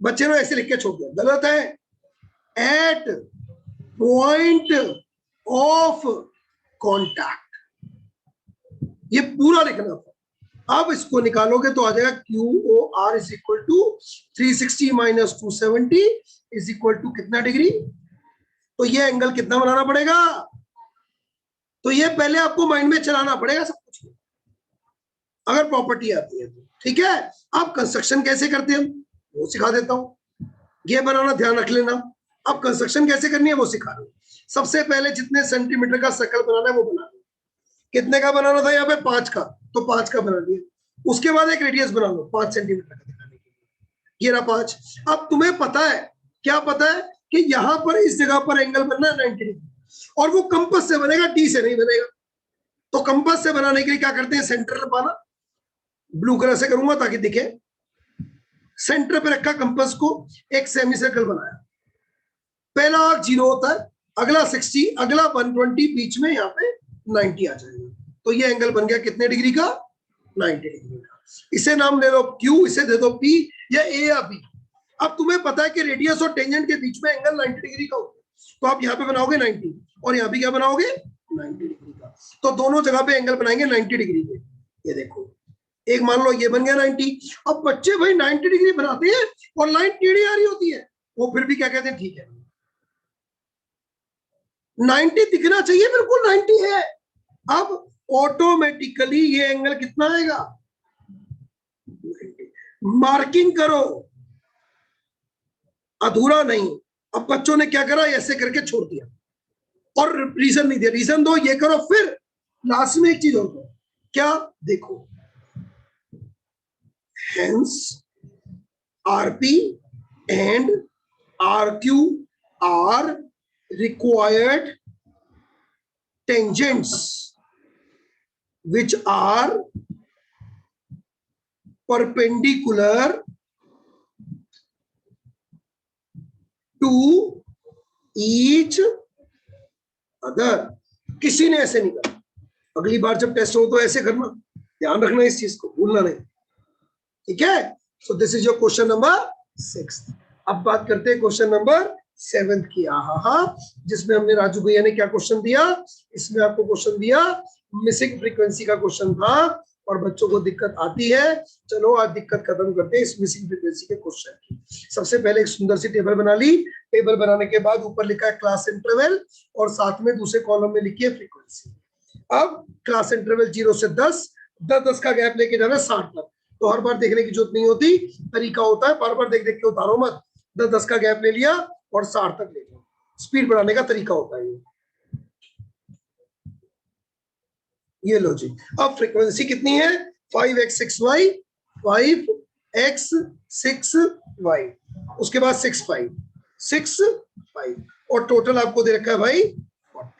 बच्चे ने ऐसे लिख के छोड़ दिया, गलत है। एट पॉइंट ऑफ कॉन्टैक्ट, ये पूरा लिखना था। अब इसको निकालोगे तो आ जाएगा QOR is equal to 360 minus 270 is equal to कितना डिग्री। तो ये एंगल कितना बनाना पड़ेगा, तो ये पहले आपको माइंड में चलाना पड़ेगा सब कुछ, अगर प्रॉपर्टी आती है तो। ठीक है, अब कंस्ट्रक्शन कैसे करते हैं वो सिखा देता हूं, ये बनाना ध्यान रख लेना। अब कंस्ट्रक्शन कैसे करनी है वो सिखा रहा हूं। सबसे पहले जितने सेंटीमीटर का सर्कल बनाना है वो बना लो। कितने का बनाना था यहाँ पे 5 का, तो 5 का बना दिया। उसके बाद एक रेडियस बना लो 5 सेंटीमीटर का दिखाने के लिए, ये रहा 5। अब तुम्हें पता है, क्या पता है कि यहाँ पर इस जगह पर एंगल बनना है 90 डिग्री, और वो कंपास से बनेगा, डी से नहीं बनेगा। तो कंपास से बनाने के लिए क्या करते हैं, सेंटर पाना, ब्लू कलर से करूंगा ताकि दिखे। सेंटर पे रखा कंपास को, एक सेमी सर्कल बनाया, पहला आर्क 0 होता है, अगला 60, अगला 120, बीच में यहाँ पे 90 आ जाएगा। तो ये एंगल बन गया कितने डिग्री का, 90 डिग्री का। इसे नाम ले लो Q, इसे दे दो P, या A या B। अब तुम्हें पता है कि रेडियस और टेंजेंट के बीच में एंगल 90 डिग्री का होता है, तो आप यहाँ पे बनाओगे 90, और यहाँ भी क्या बनाओगे 90 डिग्री का। तो दोनों जगह पे एंगल बनाएंगे 90 डिग्री के। ये देखो, एक मान लो ये बन गया 90। अब बच्चे भाई 90 डिग्री बनाते हैं और लाइन टेढ़ी आ रही होती है, वो फिर भी क्या कहते हैं, ठीक है 90 दिखना चाहिए, बिल्कुल 90 है। अब ऑटोमेटिकली ये एंगल कितना आएगा, मार्किंग करो, अधूरा नहीं। अब बच्चों ने क्या करा, ऐसे करके छोड़ दिया और रीजन नहीं दिया। रीजन दो, ये करो, फिर लास्ट में एक चीज और करो, क्या देखो, hence RP and RQ are required tangents which are perpendicular to each other। किसी ने ऐसे नहीं करा, अगली बार जब टेस्ट हो तो ऐसे करना, ध्यान रखना इस चीज को, भूलना नहीं। ठीक है, सो this is your question number 6। अब बात करते हैं क्वेश्चन नंबर 7 की। जिसमें हमने राजू भैया ने क्या क्वेश्चन दिया, इसमें आपको क्वेश्चन दिया मिसिंग फ्रीक्वेंसी का क्वेश्चन था, और बच्चों को दिक्कत आती है। चलो आज दिक्कत खत्म करते हैं इस मिसिंग फ्रीक्वेंसी के क्वेश्चन की। सबसे पहले एक सुंदर सी टेबल बना ली। टेबल बनाने के बाद ऊपर लिखा है क्लास इंटरवल, और साथ में दूसरे कॉलम में लिखी है फ्रीक्वेंसी। अब क्लास इंटरवल 0 से 10, 10 का गैप लेके जाना 60 तक। तो हर बार देखने की जरूरत नहीं होती, तरीका होता है, बार बार देख देख के उतारो मत। 10 का गैप ले लिया और 60 तक ले लिया, स्पीड बढ़ाने का तरीका होता है ये लो जी। अब फ्रीक्वेंसी कितनी है, 5x6y, 5x6y, उसके बाद 6 5 और टोटल आपको दे रखा है भाई 40।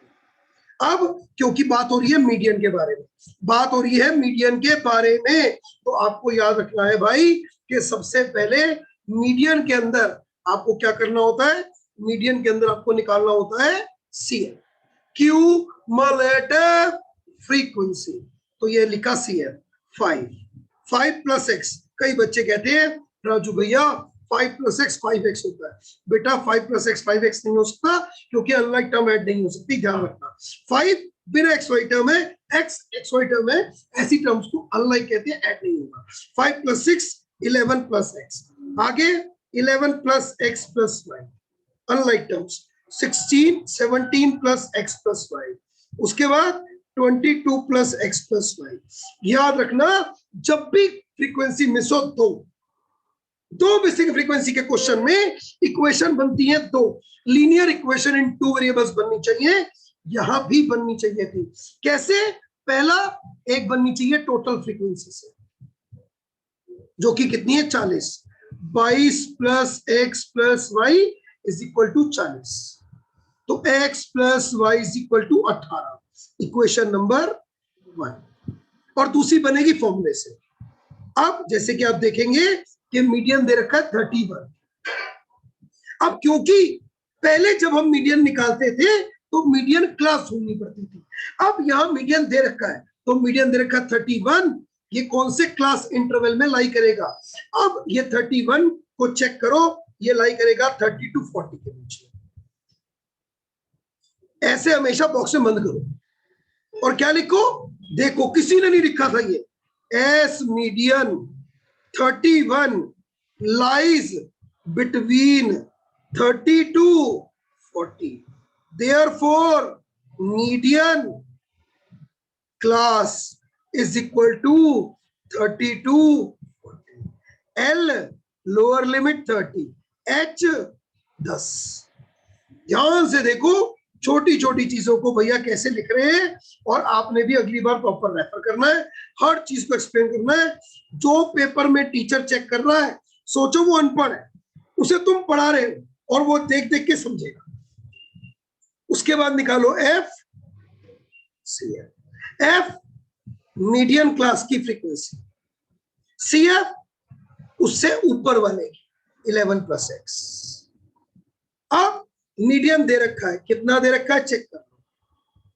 अब क्योंकि बात हो रही है मीडियन के बारे में, बात हो रही है मीडियन के बारे में, तो आपको याद रखना है भाई कि सबसे पहले मीडियन के अंदर आपको क्या करना होता है, मीडियन के अंदर आपको निकालना होता है CF, क्यूमुलेटिव फ्रीक्वेंसी। तो ये लिखा CF 5 प्लस x। कई बच्चे कहते हैं राजू भैया 5 प्लस x 5x होता है। बेटा 5 प्लस x 5x नहीं हो सकता, क्योंकि अनलाइक टर्म ऐड नहीं हो सकती, ध्यान रखना। 5 बिना xy टर्म है, x xy टर्म है, ऐसी टर्म्स को अनलाइक कहते हैं, ऐड नहीं होगा। 5 प्लस 6 11 प्लस x, आगे 11 plus x plus y, unlike terms 16 17 plus x plus y, उसके बाद 22 प्लस x प्लस y। याद रखना, जब भी फ्रीक्वेंसी मिस हो दो बेसिक फ्रीक्वेंसी के क्वेश्चन में इक्वेशन बनती है दो, linear equation in two variables बननी चाहिए, यहां भी बननी चाहिए थी। कैसे? पहला एक बननी चाहिए टोटल फ्रीक्वेंसी से, जो कि कितनी है 40, 22 plus x plus y is equal to 40, तो x plus y is equal to 18, equation number 1। और दूसरी बनेगी फॉर्मूले से। अब जैसे कि आप देखेंगे कि मीडियन दे रखा है 31। अब क्योंकि पहले जब हम मीडियन निकालते थे तो मीडियन क्लास ढूंढनी पड़ती थी, अब यहां मीडियन दे रखा है तो मीडियन दे रखा है 31, ये कौन से क्लास इंटरवल में लाई करेगा? अब ये 31 को चेक करो, ये लाई करेगा 30 to 40 के बीच में। ऐसे हमेशा बॉक्स में बंद करो और क्या लिखो, देखो किसी ने नहीं लिखा था ये, S median 31 lies between 30 to 40, therefore median class is equal to 30 to 40, L lower limit 30, H 10। ध्यान से देखो छोटी छोटी चीजों को भैया कैसे लिख रहे हैं, और आपने भी अगली बार प्रॉपर रेफर करना है, हर चीज को एक्सप्लेन करना है। जो पेपर में टीचर चेक कर रहा है, सोचो वो अनपढ़ है, उसे तुम पढ़ा रहे हो और वो देख देख के समझेगा। उसके बाद निकालो F C F, F median class की फ्रीक्वेंसी, सी एफ उससे ऊपर वाले 11 प्लस एक्स। अब मीडियन दे रखा है, कितना दे रखा है चेक करो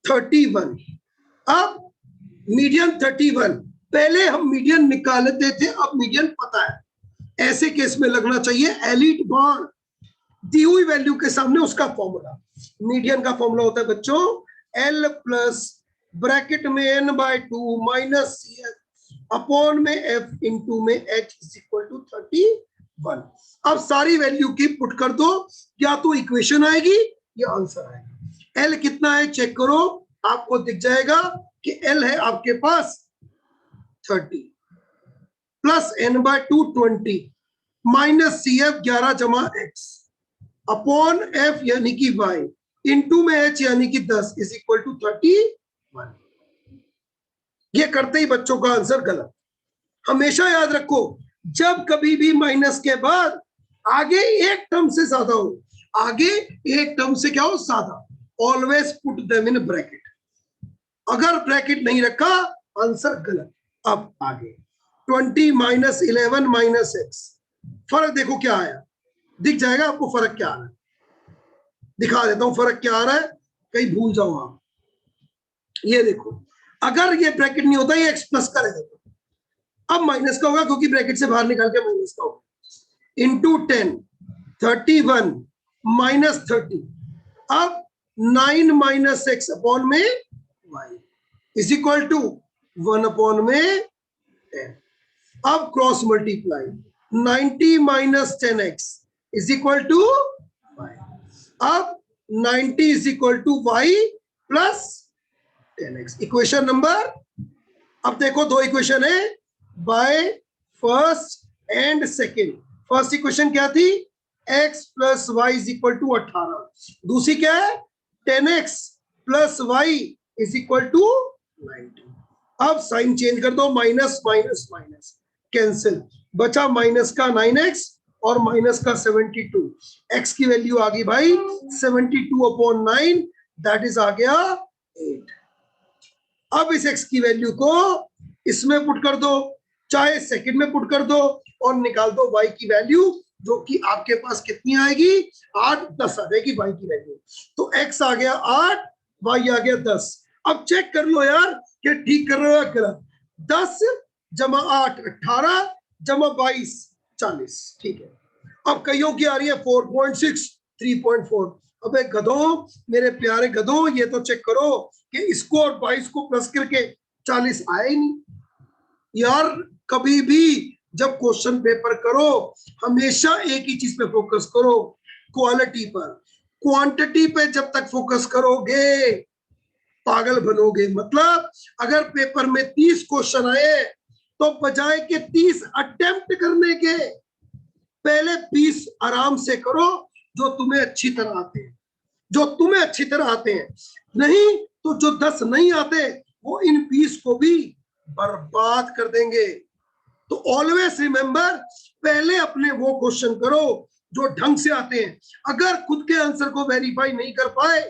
31। अब मीडियन 31, पहले हम मीडियन निकालते थे, अब मीडियन पता है। ऐसे केस में लगना चाहिए एलिट बार, दी हुई वैल्यू के सामने उसका फॉर्मूला। मीडियन का फॉर्मूला होता है बच्चों एल प्लस ब्रैकेट में n by 2 minus C F upon में एफ इंटू में एच इज इक्वल टू 31। अब सारी वैल्यू की पुट कर दो, या तो इक्वेशन आएगी या आंसर आएगा। एल कितना है चेक करो, आपको दिख जाएगा कि एल है आपके पास 30 plus n by 2 20 minus C F 11 जमा एक्स अपॉन एफ यानी कि y इंटू में h यानी कि 10 इज इक्वल टू 31। ये करते ही बच्चों का आंसर गलत। हमेशा याद रखो, जब कभी भी माइनस के बाद आगे एक टर्म से ज्यादा हो, आगे एक टर्म से क्या हो ज्यादा, always put them in bracket. अगर ब्रैकेट नहीं रखा आंसर गलत। अब आगे 20 माइनस 11 माइनस एक्स, फर्क देखो क्या आया, दिख जाएगा आपको फर्क क्या आ रहा है। दिखा देता हूं फर्क क्या आ रहा है, कहीं भूल जाओ आप। ये देखो, अगर ये ब्रैकेट नहीं होता ये एक्स प्लस का रह जाता, अब माइनस का होगा क्योंकि ब्रैकेट से बाहर निकाल के माइनस का होगा। इंटू 10 31 माइनस 30, अब 9 माइनस एक्स अपॉन में y is equal to 1 upon में 10। अब cross multiply 90 minus 10x is equal to y. अब 90 is equal to y plus 10x, equation number. अब देखो दो इक्वेशन है by first and second. First equation क्या थी, x plus y is equal to 18। दूसरी क्या है 10x plus y is equal to 90। अब साइन चेंज कर दो, माइनस माइनस माइनस कैंसिल, बचा माइनस का 9x और माइनस का 72। x की वैल्यू आ गई भाई 72 अपॉन 9, दैट इज आ गया 8। अब इस x की वैल्यू को इसमें पुट कर दो, चाहे सेकंड में पुट कर दो और निकाल दो y की वैल्यू, जो कि आपके पास कितनी आएगी 8 10 आ जाएगी y की वैल्यू। तो x आ गया 8, y आ गया 10। अब चेक कर लो यार कि ठीक कर रहे हो या गलत। 10 जमा 8 18 जमा 22 40, ठीक है। अब कईयों की आ रही है 4.6 3.4। अबे गधों, मेरे प्यारे गधों, ये तो चेक करो कि इसको और 22 को प्लस करके 40 आया ही नहीं यार। कभी भी जब क्वेश्चन पेपर करो हमेशा एक ही चीज पे फोकस करो, क्वालिटी पर। क्वांटिटी पे जब तक फोकस करोगे पागल बनोगे। मतलब अगर पेपर में 30 क्वेश्चन आए तो बजाय के 30 अटेम्प्ट करने के पहले 20 आराम से करो जो तुम्हें अच्छी तरह आते हैं, जो तुम्हें अच्छी तरह आते हैं। नहीं तो जो 10 नहीं आते वो इन 20 को भी बर्बाद कर देंगे। तो ऑलवेज रिमेंबर, पहले अपने वो क्वेश्चन करो जो ढंग से आते हैं। अगर खुद के आंसर को वेरीफाई नहीं कर पाए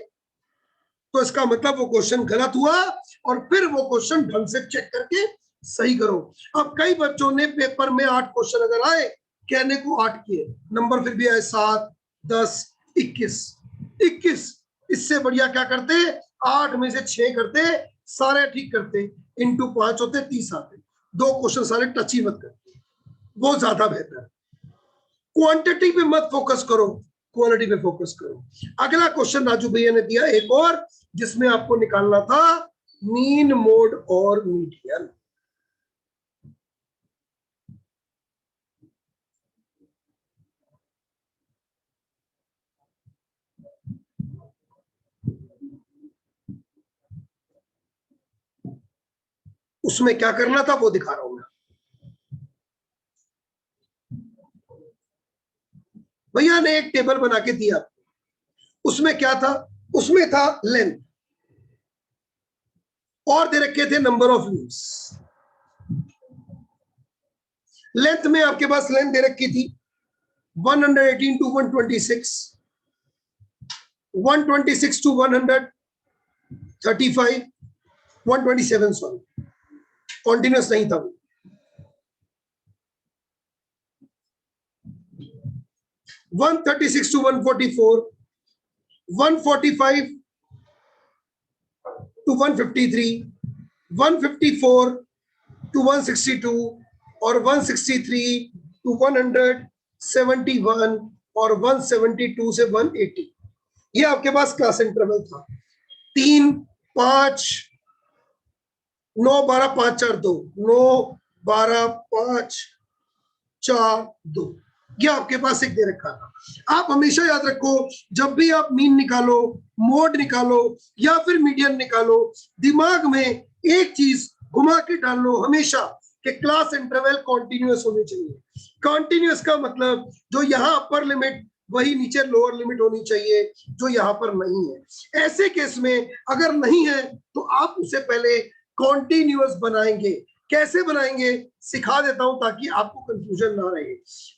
तो इसका मतलब वो क्वेश्चन गलत हुआ, और फिर वो क्वेश्चन ढंग से चेक करके सही करो। अब कई बच्चों ने पेपर में 8 क्वेश्चन अगर आए, कहने को 8 किए, नंबर फिर भी आए 7, 10, 21। इससे बढ़िया क्या करते, 8 में से 6 करते, सारे ठीक करते, इंटू 5 होते, 30 आते। 2 क्वेश्चन सारे टच ही मत करते, वो ज्यादा बेहतर है। क्वांटिटी पे मत फोकस करो, क्वालिटी पे फोकस करो। अगला क्वेश्चन राजू भैया ने दिया एक और, जिसमें आपको निकालना था मीन, मोड और मीडियन। उसमें क्या करना था वो दिखा रहा हूं मैं। भैया ने एक टेबल बना के दिया, उसमें क्या था, उसमें था लेंथ, और दे रखे थे नंबर ऑफ लीव्स। लेंथ में आपके पास लेंथ दे रखी थी 118 टू 126, 126 टू 135, 127, सॉरी कॉन्टिन्यूस नहीं था वो। 136 टू 144, 145 टू 153, 154 टू 162, और 163 टू 171, और 172 से 180। ये आपके पास क्लास इंटरवल था। 3, 5, 9, 12, 5, 4, 2, 9, 12, 5, 4, 2, ये आपके पास एक दे रखा था। आप हमेशा याद रखो, जब भी आप मीन निकालो, मोड निकालो या फिर मीडियन निकालो, दिमाग में एक चीज घुमा के डाल लो हमेशा कि क्लास इंटरवल कॉन्टिन्यूअस होनी चाहिए। कॉन्टिन्यूअस का मतलब जो यहाँ अपर लिमिट वही नीचे लोअर लिमिट होनी चाहिए, जो यहाँ पर नहीं है। ऐसे केस में अगर नहीं है तो आप उसे पहले कॉन्टिन्यूअस बनाएंगे। कैसे बनाएंगे सिखा देता हूं ताकि आपको कंफ्यूजन ना रहे।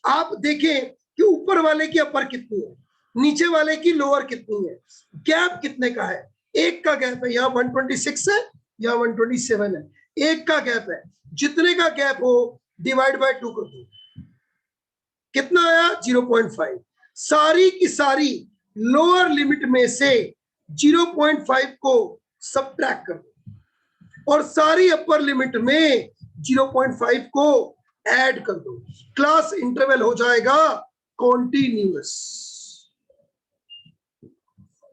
आप देखें कि ऊपर वाले की अपर कितनी है, नीचे वाले की लोअर कितनी है, गैप कितने का है। एक का गैप है, यहाँ 126 है, यहाँ 127 है, एक का गैप है। जितने का गैप हो डिवाइड बाय 2 कर दो, कितना आया 0.5। सारी की सारी लोअर लिमिट में से 0.5 को सबट्रैक्ट कर दो, और सारी अपर लिमिट में 0.5 को ऐड कर दो। क्लास इंटरवल हो जाएगा continuous.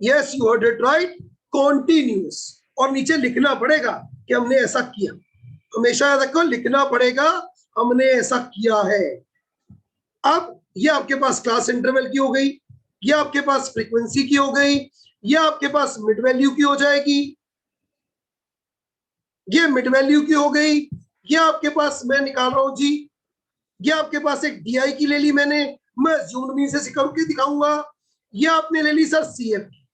Yes, you heard it right, continuous. और नीचे लिखना पड़ेगा कि हमने ऐसा किया। हमेशा याद रखो, लिखना पड़ेगा हमने ऐसा किया है। अब ये आपके पास क्लास इंटरवल की हो गई, ये आपके पास फ्रीक्वेंसी की हो गई, ये आपके पास मिड वैल्यू की हो जाएगी, ये मिड वैल्यू की हो गई, ये आपके पास मैं निकाल रहा हूं जी, ये आपके पास एक DI की ले ली मैंने, मैं जूम मीन से करके दिखाऊंगा। ये आपने ले ली सर CF की,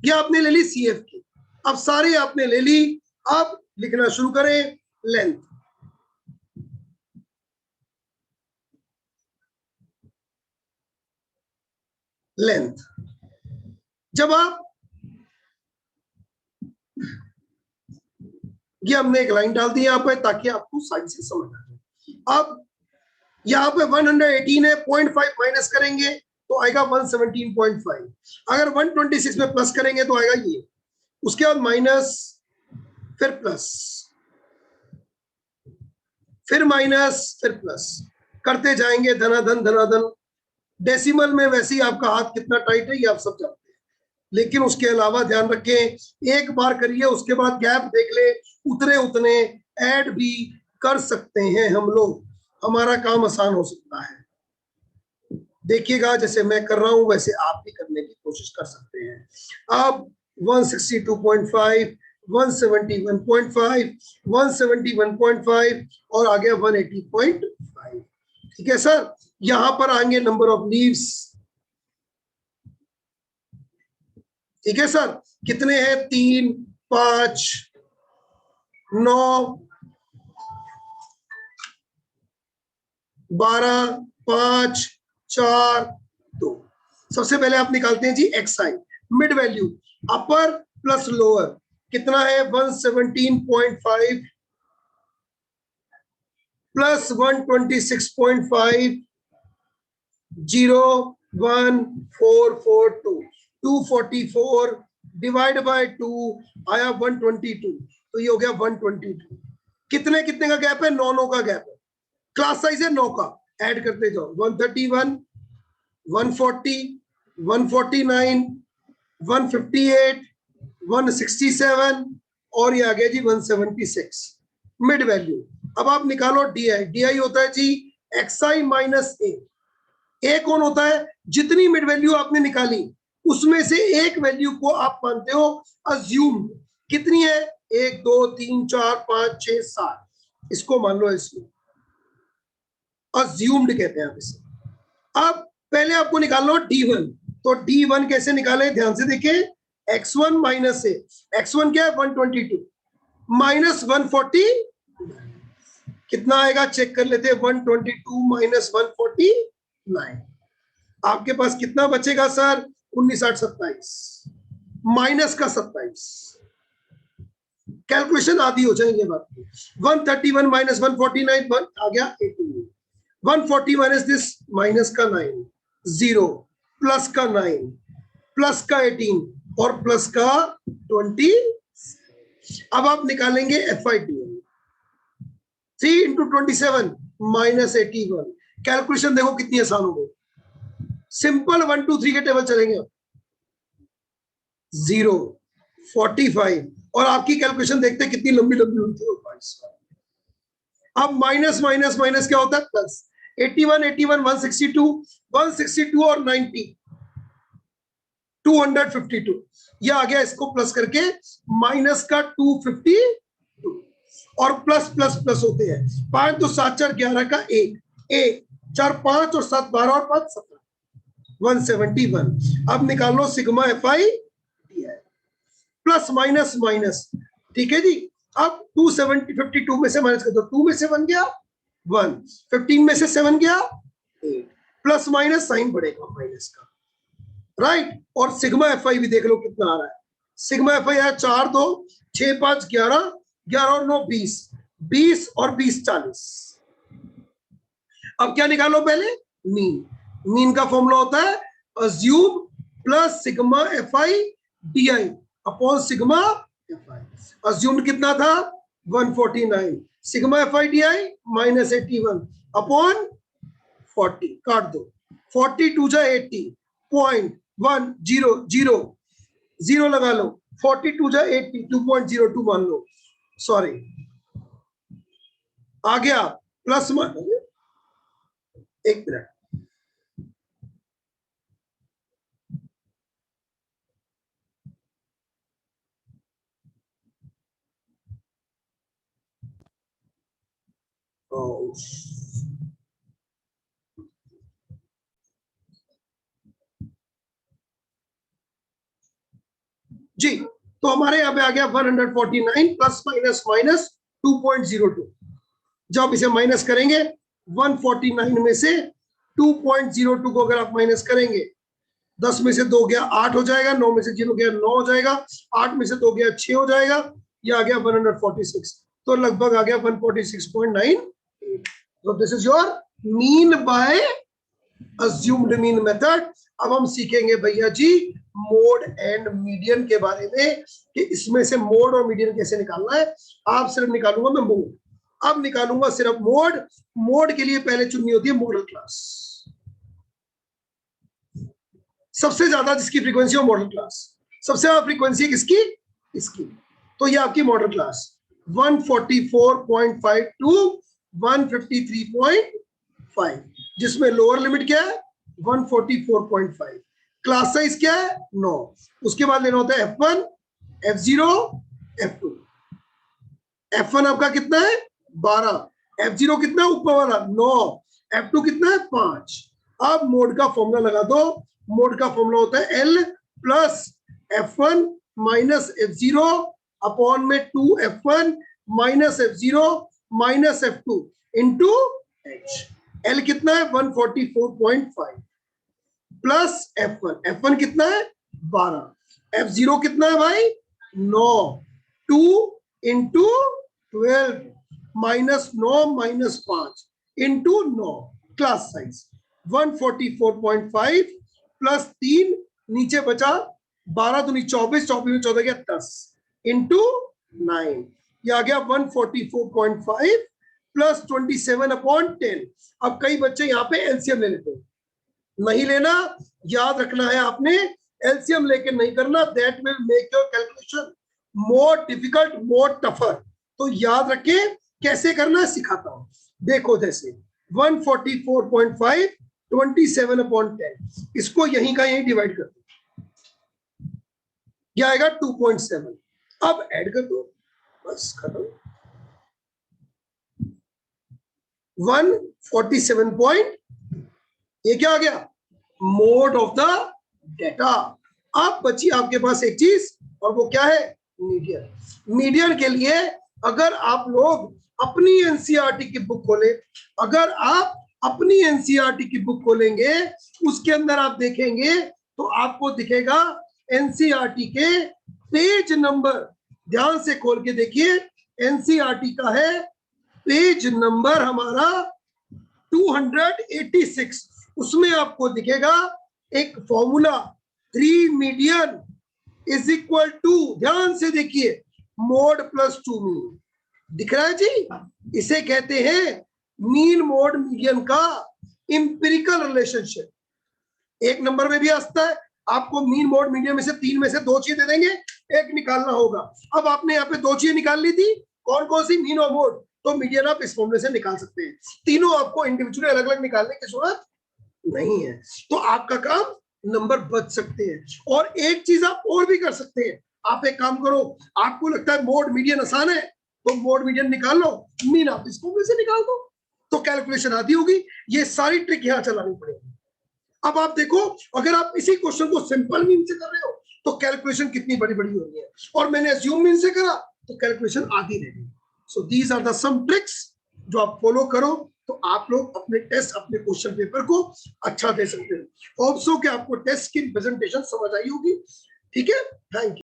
ये आपने ले ली CF की। अब सारी आपने ले ली, अब लिखना शुरू करें लेंथ। लेंथ जब आप, ये हमने एक लाइन डाल दी यहाँ पे ताकि आपको साइड से समझ आ जाए। अब यहाँ पे 118 है, 0.5 माइनस करेंगे तो आएगा 117.5। अगर 126 में प्लस करेंगे तो आएगा ये, उसके बाद माइनस, फिर प्लस, फिर माइनस, फिर प्लस, करते जाएंगे धनाधन धनाधन। डेसिमल में वैसे ही आपका हाथ कितना टाइट है ये आप सब जानते हैं, लेकिन उसके अलावा ध्यान रखें, एक बार करिए उसके बाद गैप देख ले, उतने उतने ऐड भी कर सकते हैं हम लोग, हमारा काम आसान हो सकता है। देखिएगा जैसे मैं कर रहा हूं वैसे आप भी करने की कोशिश कर सकते हैं। अब 162.5, 171.5, 171.5 और आ गया 180.5। ठीक है सर, यहां पर आएंगे नंबर ऑफ लीव्स। ठीक है सर, कितने हैं? 3, 5, 9, 12, 5, 4, 2। सबसे पहले आप निकालते हैं जी x i, mid value upper plus lower कितना है? 117.5 प्लस 126.5, 01442, 244 डिवाइड बाय 2 आया 122, तो ये हो गया 122। कितने कितने का गैप है? 9 का गैप है। क्लास साइज है 9 का, ऐड करते जाओ। 131, 140, 149, 158, 167 और ये आ गया जी 176 मिड वैल्यू। अब आप निकालो डी आई। डी आई होता है जी एक्स आई माइनस ए। ए कौन होता है? जितनी मिड वैल्यू आपने निकाली उसमें से एक वैल्यू को आप मानते हो अज्यूम्ड। कितनी है? 1, 2, 3, 4, 5, 6, 7, इसको मान लो इसमें अज्यूम्ड कहते हैं आप इसे। अब पहले आपको निकालना D1, तो D1 कैसे निकाले? ध्यान से देखिए, x1 माइनस ए। x1 क्या है? 122 माइनस 140 कितना आएगा? चेक कर लेते हैं। 122 माइनस 149, आपके पास कितना बचेगा सर? 1927 माइनस का 27। कैलकुलेशन आधी हो जाएंगे बात। 131 माइनस 149 आ गया 18। 140 माइनस दिस माइनस का 9, 0 प्लस का 9 प्लस का 18 और प्लस का 20। अब आप निकालेंगे F I T. 3 into 27 minus 81। Calculation देखो कितनी आसान हो गई। सिंपल 1, 2, 3 के टेबल चलेंगे। 0, 45 और आपकी कैलकुलेशन देखते हैं कितनी लंबी लंबी होती है। अब माइनस माइनस माइनस क्या होता है? प्लस। 81, 81, 162, 162 और 90, 252। ये आ गया, इसको प्लस करके माइनस का 252 और प्लस प्लस प्लस होते हैं। 5 2 7 4 11 का 1, 1 4 5 और 7 12 और 5 17, 171। अब निकाल लो sigma f i plus minus minus. ठीक है जी। अब 252 में से माइनस कर दो। 2 में से 1 गया 1, 15 में से 7 गया 8, प्लस माइनस साइन बढ़ेगा माइनस का, राइट। और सिग्मा एफ आई भी देख लो कितना आ रहा है। सिग्मा एफ आई है 4 2 6 5 11, 11 और 9 20, 20 और 20 40। अब क्या निकालो? पहले मीन। मीन का फॉर्मूला होता है assume plus sigma f I D I upon sigma f I. Assumed कितना था? 149। Sigma f I D I minus 81 upon 40। काट दो। 42 जा 80, 0.100 लगा लो। 42 जा 80, 2.02 मान लो। सॉरी, आ गया प्लस मान। एक मिनट, जी। तो हमारे यहाँ पे आ गया 149 प्लस माइनस माइनस 2.02। जब इसे माइनस करेंगे 149 में से 2.02 को अगर आप माइनस करेंगे, 10 में से 2 गया 8 हो जाएगा, 9 में से 0 गया 9 हो जाएगा, 8 में से 2 गया 6 हो जाएगा, ये आ गया 146। तो लगभग आ गया 146.9। तो this is your mean by assumed mean method. अब हम सीखेंगे भैया जी मोड एंड मीडियन के बारे में कि इसमें से मोड और मीडियन कैसे निकालना है। आप सिर्फ निकालूंगा मैं मोड। अब निकालूंगा सिर्फ मोड। मोड के लिए पहले चुननी होती है मॉडल क्लास। सबसे ज्यादा जिसकी फ्रीक्वेंसी हो मॉडल क्लास। सबसे ज्यादा फ्रीक्वेंसी किसकी? इसकी। तो ये आपकी मॉडल क्लास 144.5 टू 153.5, जिसमें लोअर लिमिट क्या है? 144.5। क्लास साइज क्या है? 9। उसके बाद लेना होता है F1, F0, F2, F1 आपका कितना है 12, F0 कितना ऊपर वाला 9, F2 कितना है 5। अब मोड का फॉर्मूला लगा दो, मोड का फॉर्मूला होता है L plus F1 minus F0 upon में 2F1 minus F0 minus F2 into H। L कितना है 144.5 प्लस F1 कितना है 12, F0 कितना है भाई 9, 2 into 12 minus 9 minus 5 into 9, class size 144.5 plus 3 नीचे बचा 12 दूनी 24, 24 में 14 गया 10 इंटू 9, ये आ गया 144.5 प्लस 27/10। अब कई बच्चे यहाँ पे एलसीएम ले लेते हैं, नहीं लेना, याद रखना है आपने, एलसीएम लेके नहीं करना, that will make your calculation more difficult more tougher. तो याद रखें कैसे करना है सिखाता हूं। देखो जैसे 144.5 27/10, इसको यहीं का यहीं डिवाइड कर दो, क्या आएगा 2.7। अब ऐड कर दो, बस खत्म। 147 ये क्या आ गया मोड ऑफ द डेटा। अब बची आपके पास एक चीज, और वो क्या है मीडियन। मीडियन के लिए अगर आप लोग अपनी एनसीईआरटी की बुक खोले, अगर आप अपनी एनसीईआरटी की बुक खोलेंगे उसके अंदर आप देखेंगे तो आपको दिखेगा एनसीईआरटी के पेज नंबर, ध्यान से खोल के देखिए, एनसीईआरटी का है पेज नंबर हमारा 286, उसमें आपको दिखेगा एक formula 3 median is equal to, ध्यान से देखिए, मोड प्लस 2 मीन। दिख रहा है जी, इसे कहते हैं मीन मोड मीडियन का इंपिरिकल रिलेशनशिप। एक नंबर में भी आता है, आपको मीन मोड मीडियन में से 3 में से 2 चीजें दे देंगे, एक निकालना होगा। अब आपने यहाँ पे 2 चीजें निकाल ली थी, कौन कौन सी मीन और मोड, तो मीडियन आप इस फॉर्मूले से निकाल सकते हैं। तीनों आपको इंडिविजुअली अलग अलग निकालने की जरूरत नहीं है, तो आपका काम नंबर बच सकते हैं। और एक चीज आप और भी कर सकते हैं, आप एक काम करो, आपको लगता है मोड मीडियन आसान है तो मोड मीडियन निकाल लो, मीन आप इस फॉर्मूले से निकाल दो, तो कैलकुलेशन आती होगी। ये सारी ट्रिक यहां चलानी पड़ेगी। अब आप देखो, अगर आप इसी क्वेश्चन को सिंपल मीन से कर रहे हो तो कैलकुलेशन कितनी बड़ी बड़ी हो रही है, और मैंने अज्यूम मीन से करा तो कैलकुलेशन आधी रहेगी। So these are the some tricks जो आप फॉलो करो तो आप लोग अपने टेस्ट, अपने क्वेश्चन पेपर को अच्छा दे सकते हैं। होप सो कि आपको टेस्ट की प्रेजेंटेशन समझ आई होगी। ठीक है, थैंक यू।